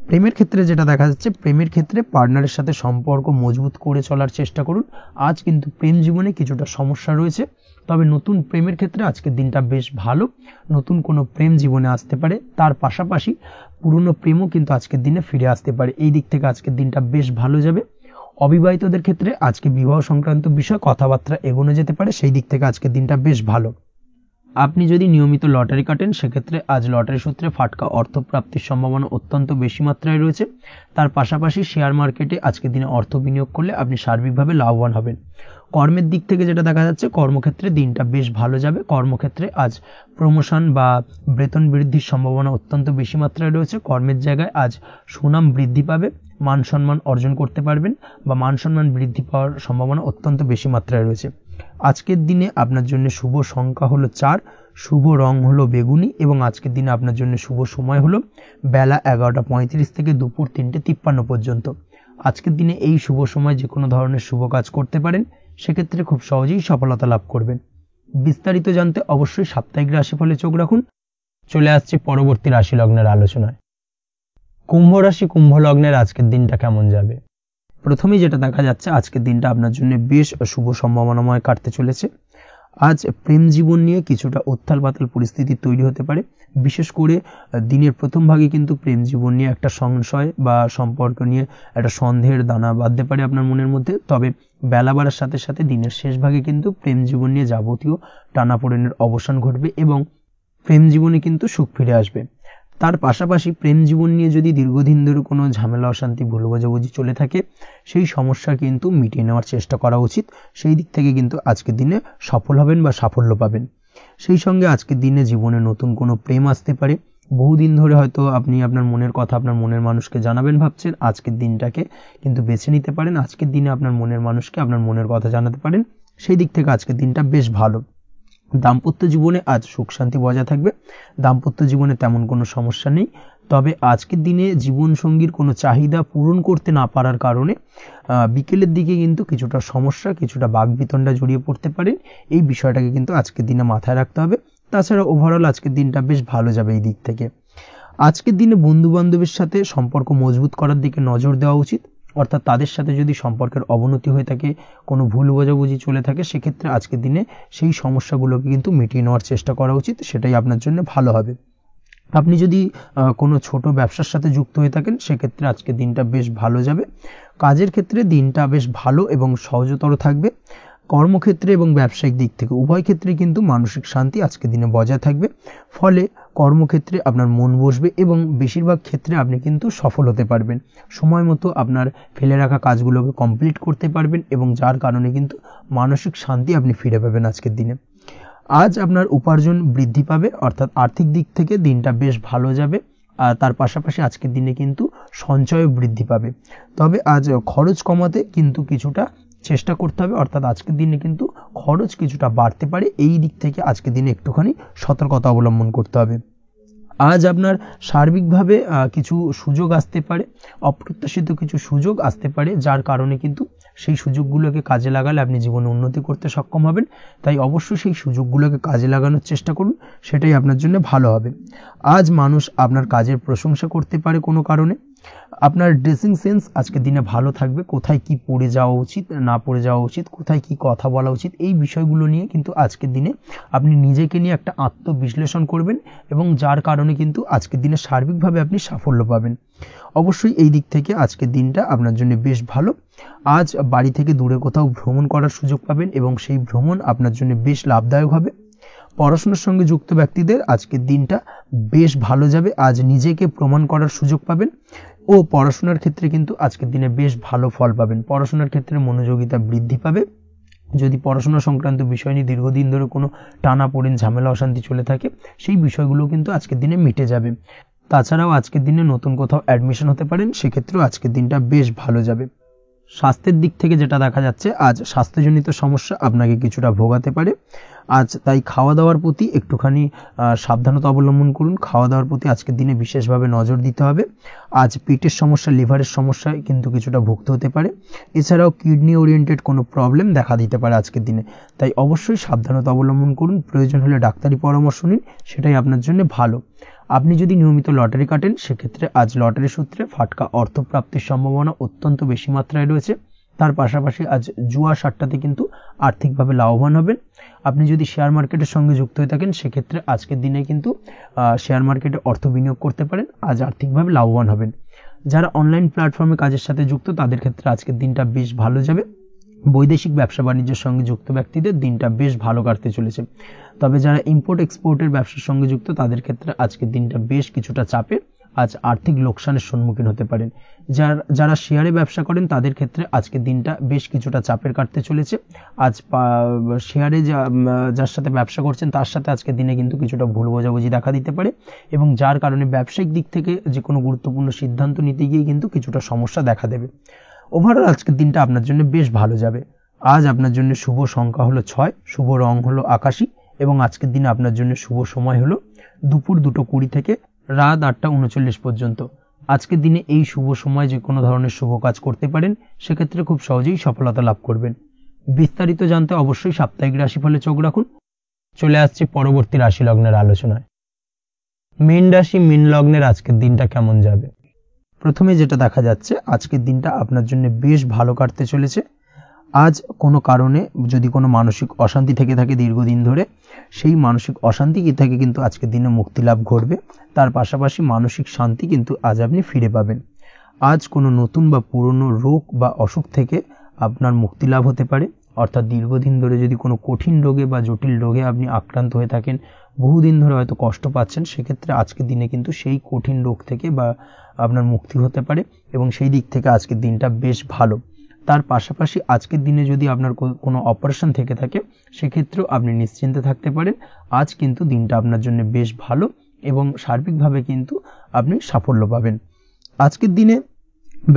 প্রেমের ক্ষেত্রে যেটা দেখা যাচ্ছে, প্রেমের ক্ষেত্রে পার্টনারের সাথে সম্পর্ক মজবুত করে চলার চেষ্টা করুন। আজ কিন্তু প্রেম জীবনে কিছুটা সমস্যা রয়েছে, তবে নতুন প্রেমের ক্ষেত্রে আজকের দিনটা বেশ ভালো। নতুন কোনো প্রেম জীবনে আসতে পারে, তার পাশাপাশি পুরনো প্রেমও কিন্তু আজকের দিনে ফিরে আসতে পারে। এই দিক থেকে আজকের দিনটা বেশ ভালো যাবে। অবিবাহিতদের ক্ষেত্রে আজকে বিবাহ সংক্রান্ত বিষয় কথাবার্তা এগোনো যেতে পারে, সেই দিক থেকে আজকের দিনটা বেশ ভালো। আপনি যদি নিয়মিত লটারি কাটেন, সেক্ষেত্রে আজ লটারি সূত্রে ফাটকা অর্থপ্রাপ্তির সম্ভাবনা অত্যন্ত বেশি মাত্রায় রয়েছে। তার পাশাপাশি শেয়ার মার্কেটে আজকের দিনে অর্থ বিনিয়োগ করলে আপনি সার্বিকভাবে লাভবান হবেন। কর্মের দিক থেকে যেটা দেখা যাচ্ছে, কর্মক্ষেত্রে দিনটা বেশ ভালো যাবে। কর্মক্ষেত্রে আজ প্রমোশন বা বেতন বৃদ্ধির সম্ভাবনা অত্যন্ত বেশি মাত্রায় রয়েছে। কর্মের জায়গায় আজ সুনাম বৃদ্ধি পাবে, মান সম্মান অর্জন করতে পারবেন বা মান সম্মান বৃদ্ধি পাওয়ার সম্ভাবনা অত্যন্ত বেশি মাত্রায় রয়েছে। আজকের দিনে আপনার জন্য শুভ সংখ্যা হলো 4, শুভ রং হলো বেগুনি এবং আজকের দিনে আপনার জন্য শুভ সময় হলো বেলা 11:35 থেকে দুপুর 3:53 পর্যন্ত। আজকের দিনে এই শুভ সময় যে কোনো ধরনের শুভ কাজ করতে পারেন, সেক্ষেত্রে খুব সহজেই সফলতা লাভ করবেন। বিস্তারিত জানতে অবশ্যই সাপ্তাহিক রাশিফলে চোখ রাখুন। চলে আসছে পরবর্তী রাশি লগ্নের আলোচনায়। কুম্ভ রাশি, কুম্ভ লগ্নের আজকের দিনটা কেমন যাবে? প্রথমেই যেটা দেখা যাচ্ছে, আজকের দিনটা আপনার জন্য বেশ শুভ সম্ভাবনাময় কাটতে চলেছে। আজ প্রেম জীবন নিয়ে কিছুটা উত্থাল পাতাল পরিস্থিতি তৈরি হতে পারে। বিশেষ করে দিনের প্রথম ভাগে কিন্তু প্রেম জীবন নিয়ে একটা সংশয় বা সম্পর্ক নিয়ে একটা সন্দেহের দানা বাঁধতে পারে আপনার মনের মধ্যে। তবে বেলা বাড়ার সাথে সাথে দিনের শেষ ভাগে কিন্তু প্রেম জীবন নিয়ে যাবতীয় টানাপোড়েনের অবসান ঘটবে এবং প্রেম জীবনে কিন্তু সুখ ফিরে আসবে। তার পাশাপাশি প্রেম জীবন নিয়ে যদি দীর্ঘদিন ধরে কোনো ঝামেলা অশান্তি ভুল বোঝাবুঝি চলে থাকে, সেই সমস্যা কিন্তু মিটিয়ে নেওয়ার চেষ্টা করা উচিত। সেই দিক থেকে কিন্তু আজকের দিনে সফল হবেন বা সাফল্য পাবেন। সেই সঙ্গে আজকের দিনে জীবনে নতুন কোনো প্রেম আসতে পারে। বহুদিন ধরে হয়তো আপনি আপনার মনের কথা আপনার মনের মানুষকে জানাবেন ভাবছেন, আজকের দিনটাকে কিন্তু বেছে নিতে পারেন। আজকের দিনে আপনার মনের মানুষকে আপনার মনের কথা জানাতে পারেন। সেই দিক থেকে আজকের দিনটা বেশ ভালো। দাম্পত্য জীবনে আজ সুখ শান্তি বজায় থাকবে। দাম্পত্য জীবনে তেমন কোনো সমস্যা নেই। তবে আজকের দিনে জীবনসঙ্গীর কোনো চাহিদা পূরণ করতে না পারার কারণে বিকেলের দিকে কিন্তু কিছুটা সমস্যা, কিছুটা বাকবিতণ্ডা জড়িয়ে পড়তে পারেন। এই বিষয়টাকে কিন্তু আজকের দিনে মাথায় রাখতে হবে। তাছাড়া ওভারঅল আজকের দিনটা বেশ ভালো যাবে এই দিক থেকে। আজকের দিনে বন্ধু বান্ধবের সাথে সম্পর্ক মজবুত করার দিকে নজর দেওয়া উচিত। অর্থাৎ তাদের সাথে যদি সম্পর্কের অবনতি হয়ে থাকে, কোনো ভুল বোঝাবুঝি চলে থাকে, সেক্ষেত্রে আজকের দিনে সেই সমস্যাগুলোকে কিন্তু মিটিয়ে নেওয়ার চেষ্টা করা উচিত। সেটাই আপনার জন্য ভালো হবে। আপনি যদি কোনো ছোট ব্যবসার সাথে যুক্ত হয়ে থাকেন, সেক্ষেত্রে আজকের দিনটা বেশ ভালো যাবে। কাজের ক্ষেত্রে দিনটা বেশ ভালো এবং সহজতর থাকবে। কর্মক্ষেত্রে এবং ব্যবসায়িক দিক থেকে উভয় ক্ষেত্রে কিন্তু মানসিক শান্তি আজকের দিনে বজায় থাকবে। ফলে কর্মক্ষেত্রে আপনার মন বসবে এবং বেশিরভাগ ক্ষেত্রে আপনি কিন্তু সফল হতে পারবেন। সময় মতো আপনার ফেলে রাখা কাজগুলোকে কমপ্লিট করতে পারবেন এবং যার কারণে কিন্তু মানসিক শান্তি আপনি ফিরে পাবেন আজকের দিনে। আজ আপনার উপার্জন বৃদ্ধি পাবে, অর্থাৎ আর্থিক দিক থেকে দিনটা বেশ ভালো যাবে। আর তার পাশাপাশি আজকের দিনে কিন্তু সঞ্চয় বৃদ্ধি পাবে। তবে আজ খরচ কমাতে কিন্তু কিছুটা চেষ্টা করতে হবে, অর্থাৎ আজকের দিনে কিন্তু খরচ কিছুটা বাড়তে পারে। এই দিক থেকে আজকের দিনে একটুখানি সতর্কতা অবলম্বন করতে হবে। আজ আপনার সার্বিকভাবে কিছু সুযোগ আসতে পারে, অপ্রত্যাশিত কিছু সুযোগ আসতে পারে, যার কারণে কিন্তু সেই সুযোগগুলোকে কাজে লাগালে আপনি জীবনে উন্নতি করতে সক্ষম হবেন। তাই অবশ্যই সেই সুযোগগুলোকে কাজে লাগানোর চেষ্টা করুন, সেটাই আপনার জন্য ভালো হবে। আজ মানুষ আপনার কাজের প্রশংসা করতে পারে কোনো কারণে। আপনার ড্রেসিং সেন্স আজকের দিনে ভালো থাকবে। কোথায় কি পরে যাওয়া উচিত, না পরে যাওয়া উচিত, কোথায় কি কথা বলা উচিত, এই বিষয়গুলো নিয়ে কিন্তু আজকের দিনে আপনি নিজেকে নিয়ে একটা আত্মবিশ্লেষণ করবেন এবং যার কারণে কিন্তু আজকের দিনে সার্বিকভাবে আপনি সাফল্য পাবেন। অবশ্যই এই দিক থেকে আজকের দিনটা আপনার জন্য বেশ ভালো। আজ বাড়ি থেকে দূরে কোথাও ভ্রমণ করার সুযোগ পাবেন এবং সেই ভ্রমণ আপনার জন্য বেশ লাভদায়ক হবে। পড়াশোনার সঙ্গে যুক্ত ব্যক্তিদের আজকের দিনটা বেশ ভালো যাবে। আজ নিজেকে প্রমাণ করার সুযোগ পাবেন ও পড়াশোনার ক্ষেত্রে কিন্তু আজকের দিনে বেশ ভালো ফল পাবেন। পড়াশোনার ক্ষেত্রে মনোযোগিতা বৃদ্ধি পাবে। যদি পড়াশোনা সংক্রান্ত বিষয় নিয়ে দীর্ঘদিন ধরে কোনো টানাপোড়েন ঝামেলা অশান্তি চলে থাকে, সেই বিষয়গুলো কিন্তু আজকের দিনে মিটে যাবে। তাছাড়াও আজকের দিনে নতুন কোথাও অ্যাডমিশন হতে পারেন, সেক্ষেত্রেও আজকের দিনটা বেশ ভালো যাবে। স্বাস্থ্যের দিক থেকে যেটা দেখা যাচ্ছে, আজ স্বাস্থ্যজনিত সমস্যা আপনাকে কিছুটা ভোগাতে পারে। আজ তাই খাওয়া দাওয়ার প্রতি একটুখানি সাবধানতা অবলম্বন করুন। খাওয়া দাওয়ার প্রতি আজকের দিনে বিশেষভাবে নজর দিতে হবে। আজ পেটের সমস্যা, লিভারের সমস্যায় কিন্তু কিছুটা ভুগতে হতে পারে। এছাড়াও কিডনি ওরিয়েন্টেড কোনো প্রবলেম দেখা দিতে পারে আজকের দিনে, তাই অবশ্যই সাবধানতা অবলম্বন করুন। প্রয়োজন হলে ডাক্তারি পরামর্শ নিন, সেটাই আপনার জন্য ভালো। আপনি যদি নিয়মিত লটারি কাটেন, সেক্ষেত্রে আজ লটারি সূত্রে ফাটকা অর্থপ্রাপ্তির সম্ভাবনা অত্যন্ত বেশি মাত্রায় রয়েছে। তার পাশাপাশি আজ জুয়া সাট্টাতে কিন্তু আর্থিকভাবে লাভবান হবেন। আপনি যদি শেয়ার মার্কেটের সঙ্গে যুক্ত হয়ে থাকেন, সেক্ষেত্রে আজকের দিনে কিন্তু শেয়ার মার্কেটে অর্থ বিনিয়োগ করতে পারেন, আজ আর্থিকভাবে লাভবান হবেন। যারা অনলাইন প্ল্যাটফর্মে কাজের সাথে যুক্ত, তাদের ক্ষেত্রে আজকের দিনটা বেশ ভালো যাবে। বৈদেশিক ব্যবসা বাণিজ্যের সঙ্গে যুক্ত ব্যক্তিদের দিনটা বেশ ভালো কাটতে চলেছে। তবে যারা ইম্পোর্ট এক্সপোর্টের ব্যবসার সঙ্গে যুক্ত, তাদের ক্ষেত্রে আজকের দিনটা বেশ কিছুটা চাপের। আজ আর্থিক লোকসানের সম্মুখীন হতে পারেন। যারা শেয়ারে ব্যবসা করেন, তাদের ক্ষেত্রে আজকের দিনটা বেশ কিছুটা চাপের কাটতে চলেছে। আজ শেয়ারে যার সাথে ব্যবসা করছেন, তার সাথে আজকের দিনে কিন্তু কিছুটা ভুল বোঝাবুঝি দেখা দিতে পারে, এবং যার কারণে ব্যবসায়িক দিক থেকে যে কোনো গুরুত্বপূর্ণ সিদ্ধান্ত নিতে গিয়ে কিন্তু কিছুটা সমস্যা দেখা দেবে। ওভারঅল আজকের দিনটা আপনার জন্য বেশ ভালো যাবে। আজ আপনার জন্য শুভ সংখ্যা হলো 6, শুভ রং হলো আকাশী, এবং আজকের দিনে আপনার জন্য শুভ সময় হলো দুপুর 2:20 থেকে রাত 8:39 পর্যন্ত। আজকের দিনে এই শুভ সময় যে কোনো ধরনের শুভ কাজ করতে পারেন, সেক্ষেত্রে খুব সহজেই সফলতা লাভ করবেন। বিস্তারিত জানতে অবশ্যই সাপ্তাহিক রাশিফলে চোখ রাখুন। চলে আসছে পরবর্তী রাশি লগ্নের আলোচনায়। মীন রাশি, মীন লগ্নের আজকের দিনটা কেমন যাবে? প্রথমে যেটা দেখা যাচ্ছে, আজকের দিনটা আপনার জন্য বেশ ভালো কাটতে চলেছে। আজ কোনো কারণে যদি কোনো মানসিক অশান্তি থেকে থাকে দীর্ঘদিন ধরে, সেই মানসিক অশান্তি থেকে কিন্তু আজকের দিনে মুক্তি লাভ ঘটবে। তার পাশাপাশি মানসিক শান্তি কিন্তু আজ আপনি ফিরে পাবেন। আজ কোনো নতুন বা পুরনো রোগ বা অসুখ থেকে আপনার মুক্তি লাভ হতে পারে। অর্থাৎ দীর্ঘদিন ধরে যদি কোনো কঠিন রোগে বা জটিল রোগে আপনি আক্রান্ত হয়ে থাকেন, বহুদিন ধরে হয়তো কষ্ট পাচ্ছেন, সেক্ষেত্রে আজকের দিনে কিন্তু সেই কঠিন রোগ থেকে বা আপনার মুক্তি হতে পারে, এবং সেই দিক থেকে আজকের দিনটা বেশ ভালো। তার পাশাপাশি আজকের দিনে যদি আপনার কোনো অপারেশন থেকে থাকে, সেক্ষেত্রেও আপনি নিশ্চিন্তে থাকতে পারেন। আজ কিন্তু দিনটা আপনার জন্য বেশ ভালো, এবং সার্বিকভাবে কিন্তু আপনি সাফল্য পাবেন। আজকের দিনে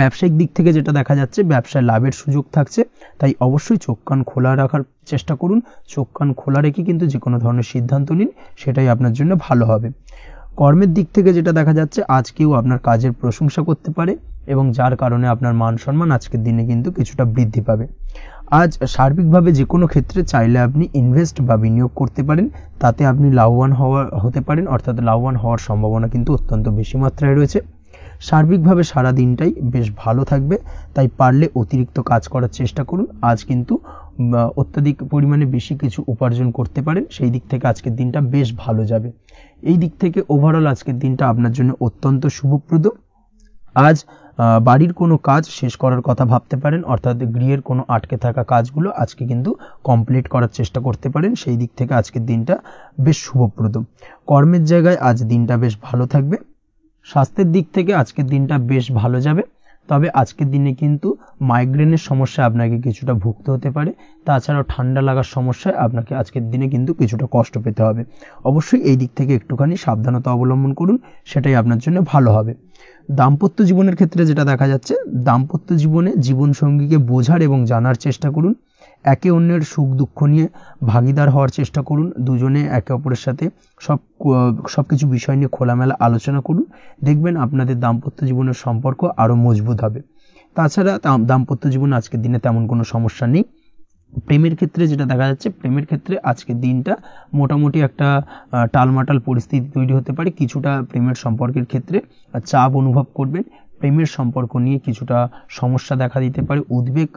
ব্যবসায়িক দিক থেকে যেটা দেখা যাচ্ছে, ব্যবসায় লাভের সুযোগ থাকছে, তাই অবশ্যই চোখ কান খোলা রাখার চেষ্টা করুন। চোখ কান খোলা রেখে কিন্তু যে কোনো ধরনের সিদ্ধান্ত নিন, সেটাই আপনার জন্য ভালো হবে। কর্মের দিক থেকে যেটা দেখা যাচ্ছে, আজ কেউ আপনার কাজের প্রশংসা করতে পারে, এবং যার কারণে আপনার মান সম্মান আজকের দিনে কিন্তু কিছুটা বৃদ্ধি পাবে। আজ সার্বিকভাবে যে কোনো ক্ষেত্রে চাইলে আপনি ইনভেস্ট বা বিনিয়োগ করতে পারেন, তাতে আপনি লাভবান হতে পারেন, অর্থাৎ লাভবান হওয়ার সম্ভাবনা কিন্তু অত্যন্ত বেশি মাত্রায় রয়েছে। সার্বিকভাবে সারা দিনটাই বেশ ভালো থাকবে, তাই পারলে অতিরিক্ত কাজ করার চেষ্টা করুন। আজ কিন্তু অত্যাধিক পরিমাণে বেশি কিছু উপার্জন করতে পারেন, সেই দিক থেকে আজকের দিনটা বেশ ভালো যাবে। এই দিক থেকে ওভারঅল আজকের দিনটা আপনার জন্য অত্যন্ত শুভপ্রদ। আজ বাড়ির কোনো কাজ শেষ করার কথা ভাবতে পারেন, অর্থাৎ গৃহের কোনো আটকে থাকা কাজগুলো আজকে কিন্তু কমপ্লিট করার চেষ্টা করতে পারেন। সেই দিক থেকে আজকের দিনটা বেশ শুভপ্রদ। কর্মের জায়গায় আজ দিনটা বেশ ভালো থাকবে। স্বাস্থ্যের দিক থেকে আজকের দিনটা বেশ ভালো যাবে, তবে আজকের দিনে কিন্তু মাইগ্রেনের সমস্যা আপনাকে কিছুটা ভুগতে হতে পারে। তাছাড়াও ঠান্ডা লাগার সমস্যায় আপনাকে আজকের দিনে কিন্তু কিছুটা কষ্ট পেতে হবে। অবশ্যই এই দিক থেকে একটুখানি সাবধানতা অবলম্বন করুন, সেটাই আপনার জন্য ভালো হবে। দাম্পত্য জীবনের ক্ষেত্রে যেটা দেখা যাচ্ছে, দাম্পত্য জীবনে জীবনসঙ্গীকে বোঝার এবং জানার চেষ্টা করুন। একে অন্যের সুখ দুঃখ নিয়ে ভাগিদার হওয়ার চেষ্টা করুন। দুজনে একে অপরের সাথে সবকিছু বিষয় নিয়ে খোলামেলা আলোচনা করুন। দেখবেন আপনাদের দাম্পত্য জীবনের সম্পর্ক আরো মজবুত হবে। তাছাড়া দাম্পত্য জীবনে আজকের দিনে তেমন কোনো সমস্যা নেই। প্রেমের ক্ষেত্রে যেটা দেখা যাচ্ছে, প্রেমের ক্ষেত্রে আজকের দিনটা মোটামুটি একটা টালমাটাল পরিস্থিতি তৈরি হতে পারে। কিছুটা প্রেমের সম্পর্কের ক্ষেত্রে চাপ অনুভব করবেন। প্রেমের সম্পর্ক নিয়ে কিছুটা সমস্যা দেখা দিতে পারে, উদ্বেগ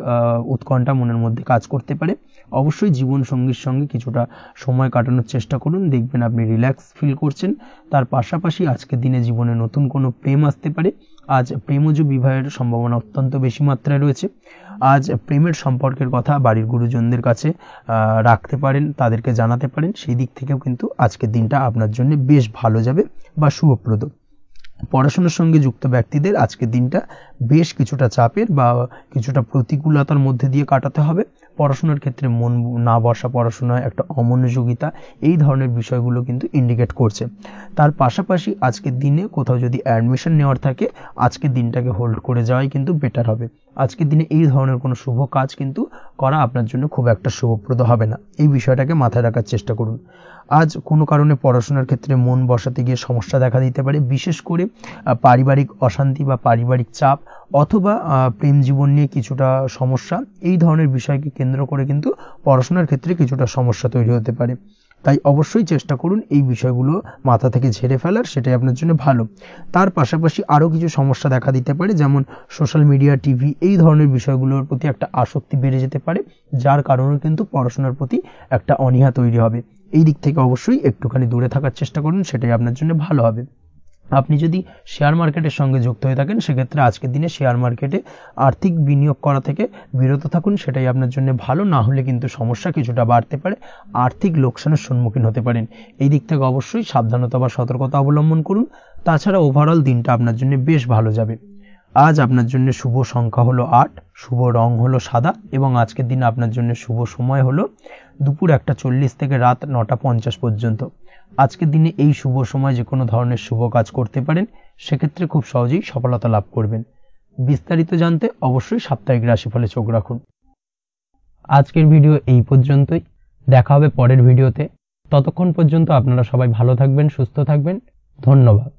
উৎকণ্ঠা মনের মধ্যে কাজ করতে পারে। অবশ্যই জীবন সঙ্গীর সঙ্গে কিছুটা সময় কাটানোর চেষ্টা করুন, দেখবেন আপনি রিল্যাক্স ফিল করছেন। তার পাশাপাশি আজকের দিনে জীবনে নতুন কোনো প্রেম আসতে পারে। আজ প্রেমজ বিবাহের সম্ভাবনা অত্যন্ত বেশি মাত্রায় রয়েছে। আজ প্রেমের সম্পর্কের কথা বাড়ির গুরুজনদের কাছে রাখতে পারেন, তাদেরকে জানাতে পারেন। সেই দিক থেকেও কিন্তু আজকের দিনটা আপনার জন্য বেশ ভালো যাবে বা শুভপ্রদ। পড়াশোনার সঙ্গে যুক্ত ব্যক্তিদের আজকের দিনটা বেশ কিছুটা চাপের বা কিছুটা প্রতিকূলতার মধ্যে দিয়ে কাটাতে হবে। পড়াশোনার ক্ষেত্রে মন না বসা, পড়াশোনায় একটা অমনোযোগিতা, এই ধরনের বিষয়গুলো কিন্তু ইন্ডিকেট করছে। তার পাশাপাশি আজকের দিনে কোথাও যদি অ্যাডমিশন নেওয়ার থাকে, আজকের দিনটাকে হোল্ড করে যাওয়াই কিন্তু বেটার হবে। আজকের দিনে এই ধরনের কোনো শুভ কাজ কিন্তু করা আপনার জন্য খুব একটা শুভপ্রদ হবে না, এই বিষয়টাকে মাথায় রাখার চেষ্টা করুন। আজ কোনো কারণে পড়াশোনার ক্ষেত্রে মন বসাতে গিয়ে সমস্যা দেখা দিতে পারে, বিশেষ করে পারিবারিক অশান্তি বা পারিবারিক চাপ অথবা প্রেম জীবন নিয়ে কিছুটা সমস্যা, এই ধরনের বিষয়কে কেন্দ্র করে কিন্তু পড়াশোনার ক্ষেত্রে কিছুটা সমস্যা তৈরি হতে পারে। তাই অবশ্যই চেষ্টা করুন এই বিষয়গুলো মাথা থেকে ঝেড়ে ফেলার, সেটাই আপনার জন্য ভালো। তার পাশাপাশি আরও কিছু সমস্যা দেখা দিতে পারে, যেমন সোশ্যাল মিডিয়া, টিভি, এই ধরনের বিষয়গুলোর প্রতি একটা আসক্তি বেড়ে যেতে পারে, যার কারণে কিন্তু পড়াশোনার প্রতি একটা অনীহা তৈরি হবে। এই দিক থেকে অবশ্যই একটুখানি দূরে থাকার চেষ্টা করুন, সেটাই আপনার জন্য ভালো হবে। আপনি যদি শেয়ার মার্কেটের সঙ্গে যুক্ত হয়ে থাকেন, সেক্ষেত্রে আজকের দিনে শেয়ার মার্কেটে আর্থিক বিনিয়োগ করা থেকে বিরত থাকুন, সেটাই আপনার জন্য ভালো। না হলে কিন্তু সমস্যা কিছুটা বাড়তে পারে, আর্থিক লোকসানের সম্মুখীন হতে পারেন। এই দিক থেকে অবশ্যই সাবধানতা বা সতর্কতা অবলম্বন করুন। তাছাড়া ওভারঅল দিনটা আপনার জন্য বেশ ভালো যাবে। আজ আপনার জন্য শুভ সংখ্যা হলো 8, শুভ রং হলো সাদা, এবং আজকের দিনে আপনার জন্য শুভ সময় হলো দুপুর 1:40 থেকে রাত 9:50 পর্যন্ত। আজকের দিনে এই শুভ সময় যে কোনো ধরনের শুভ কাজ করতে পারেন, সেক্ষেত্রে খুব সহজেই সফলতা লাভ করবেন। বিস্তারিত জানতে অবশ্যই সাপ্তাহিক রাশিফলে চোখ রাখুন। আজকের ভিডিও এই পর্যন্তই, দেখা হবে পরের ভিডিওতে। ততক্ষণ পর্যন্ত আপনারা সবাই ভালো থাকবেন, সুস্থ থাকবেন। ধন্যবাদ।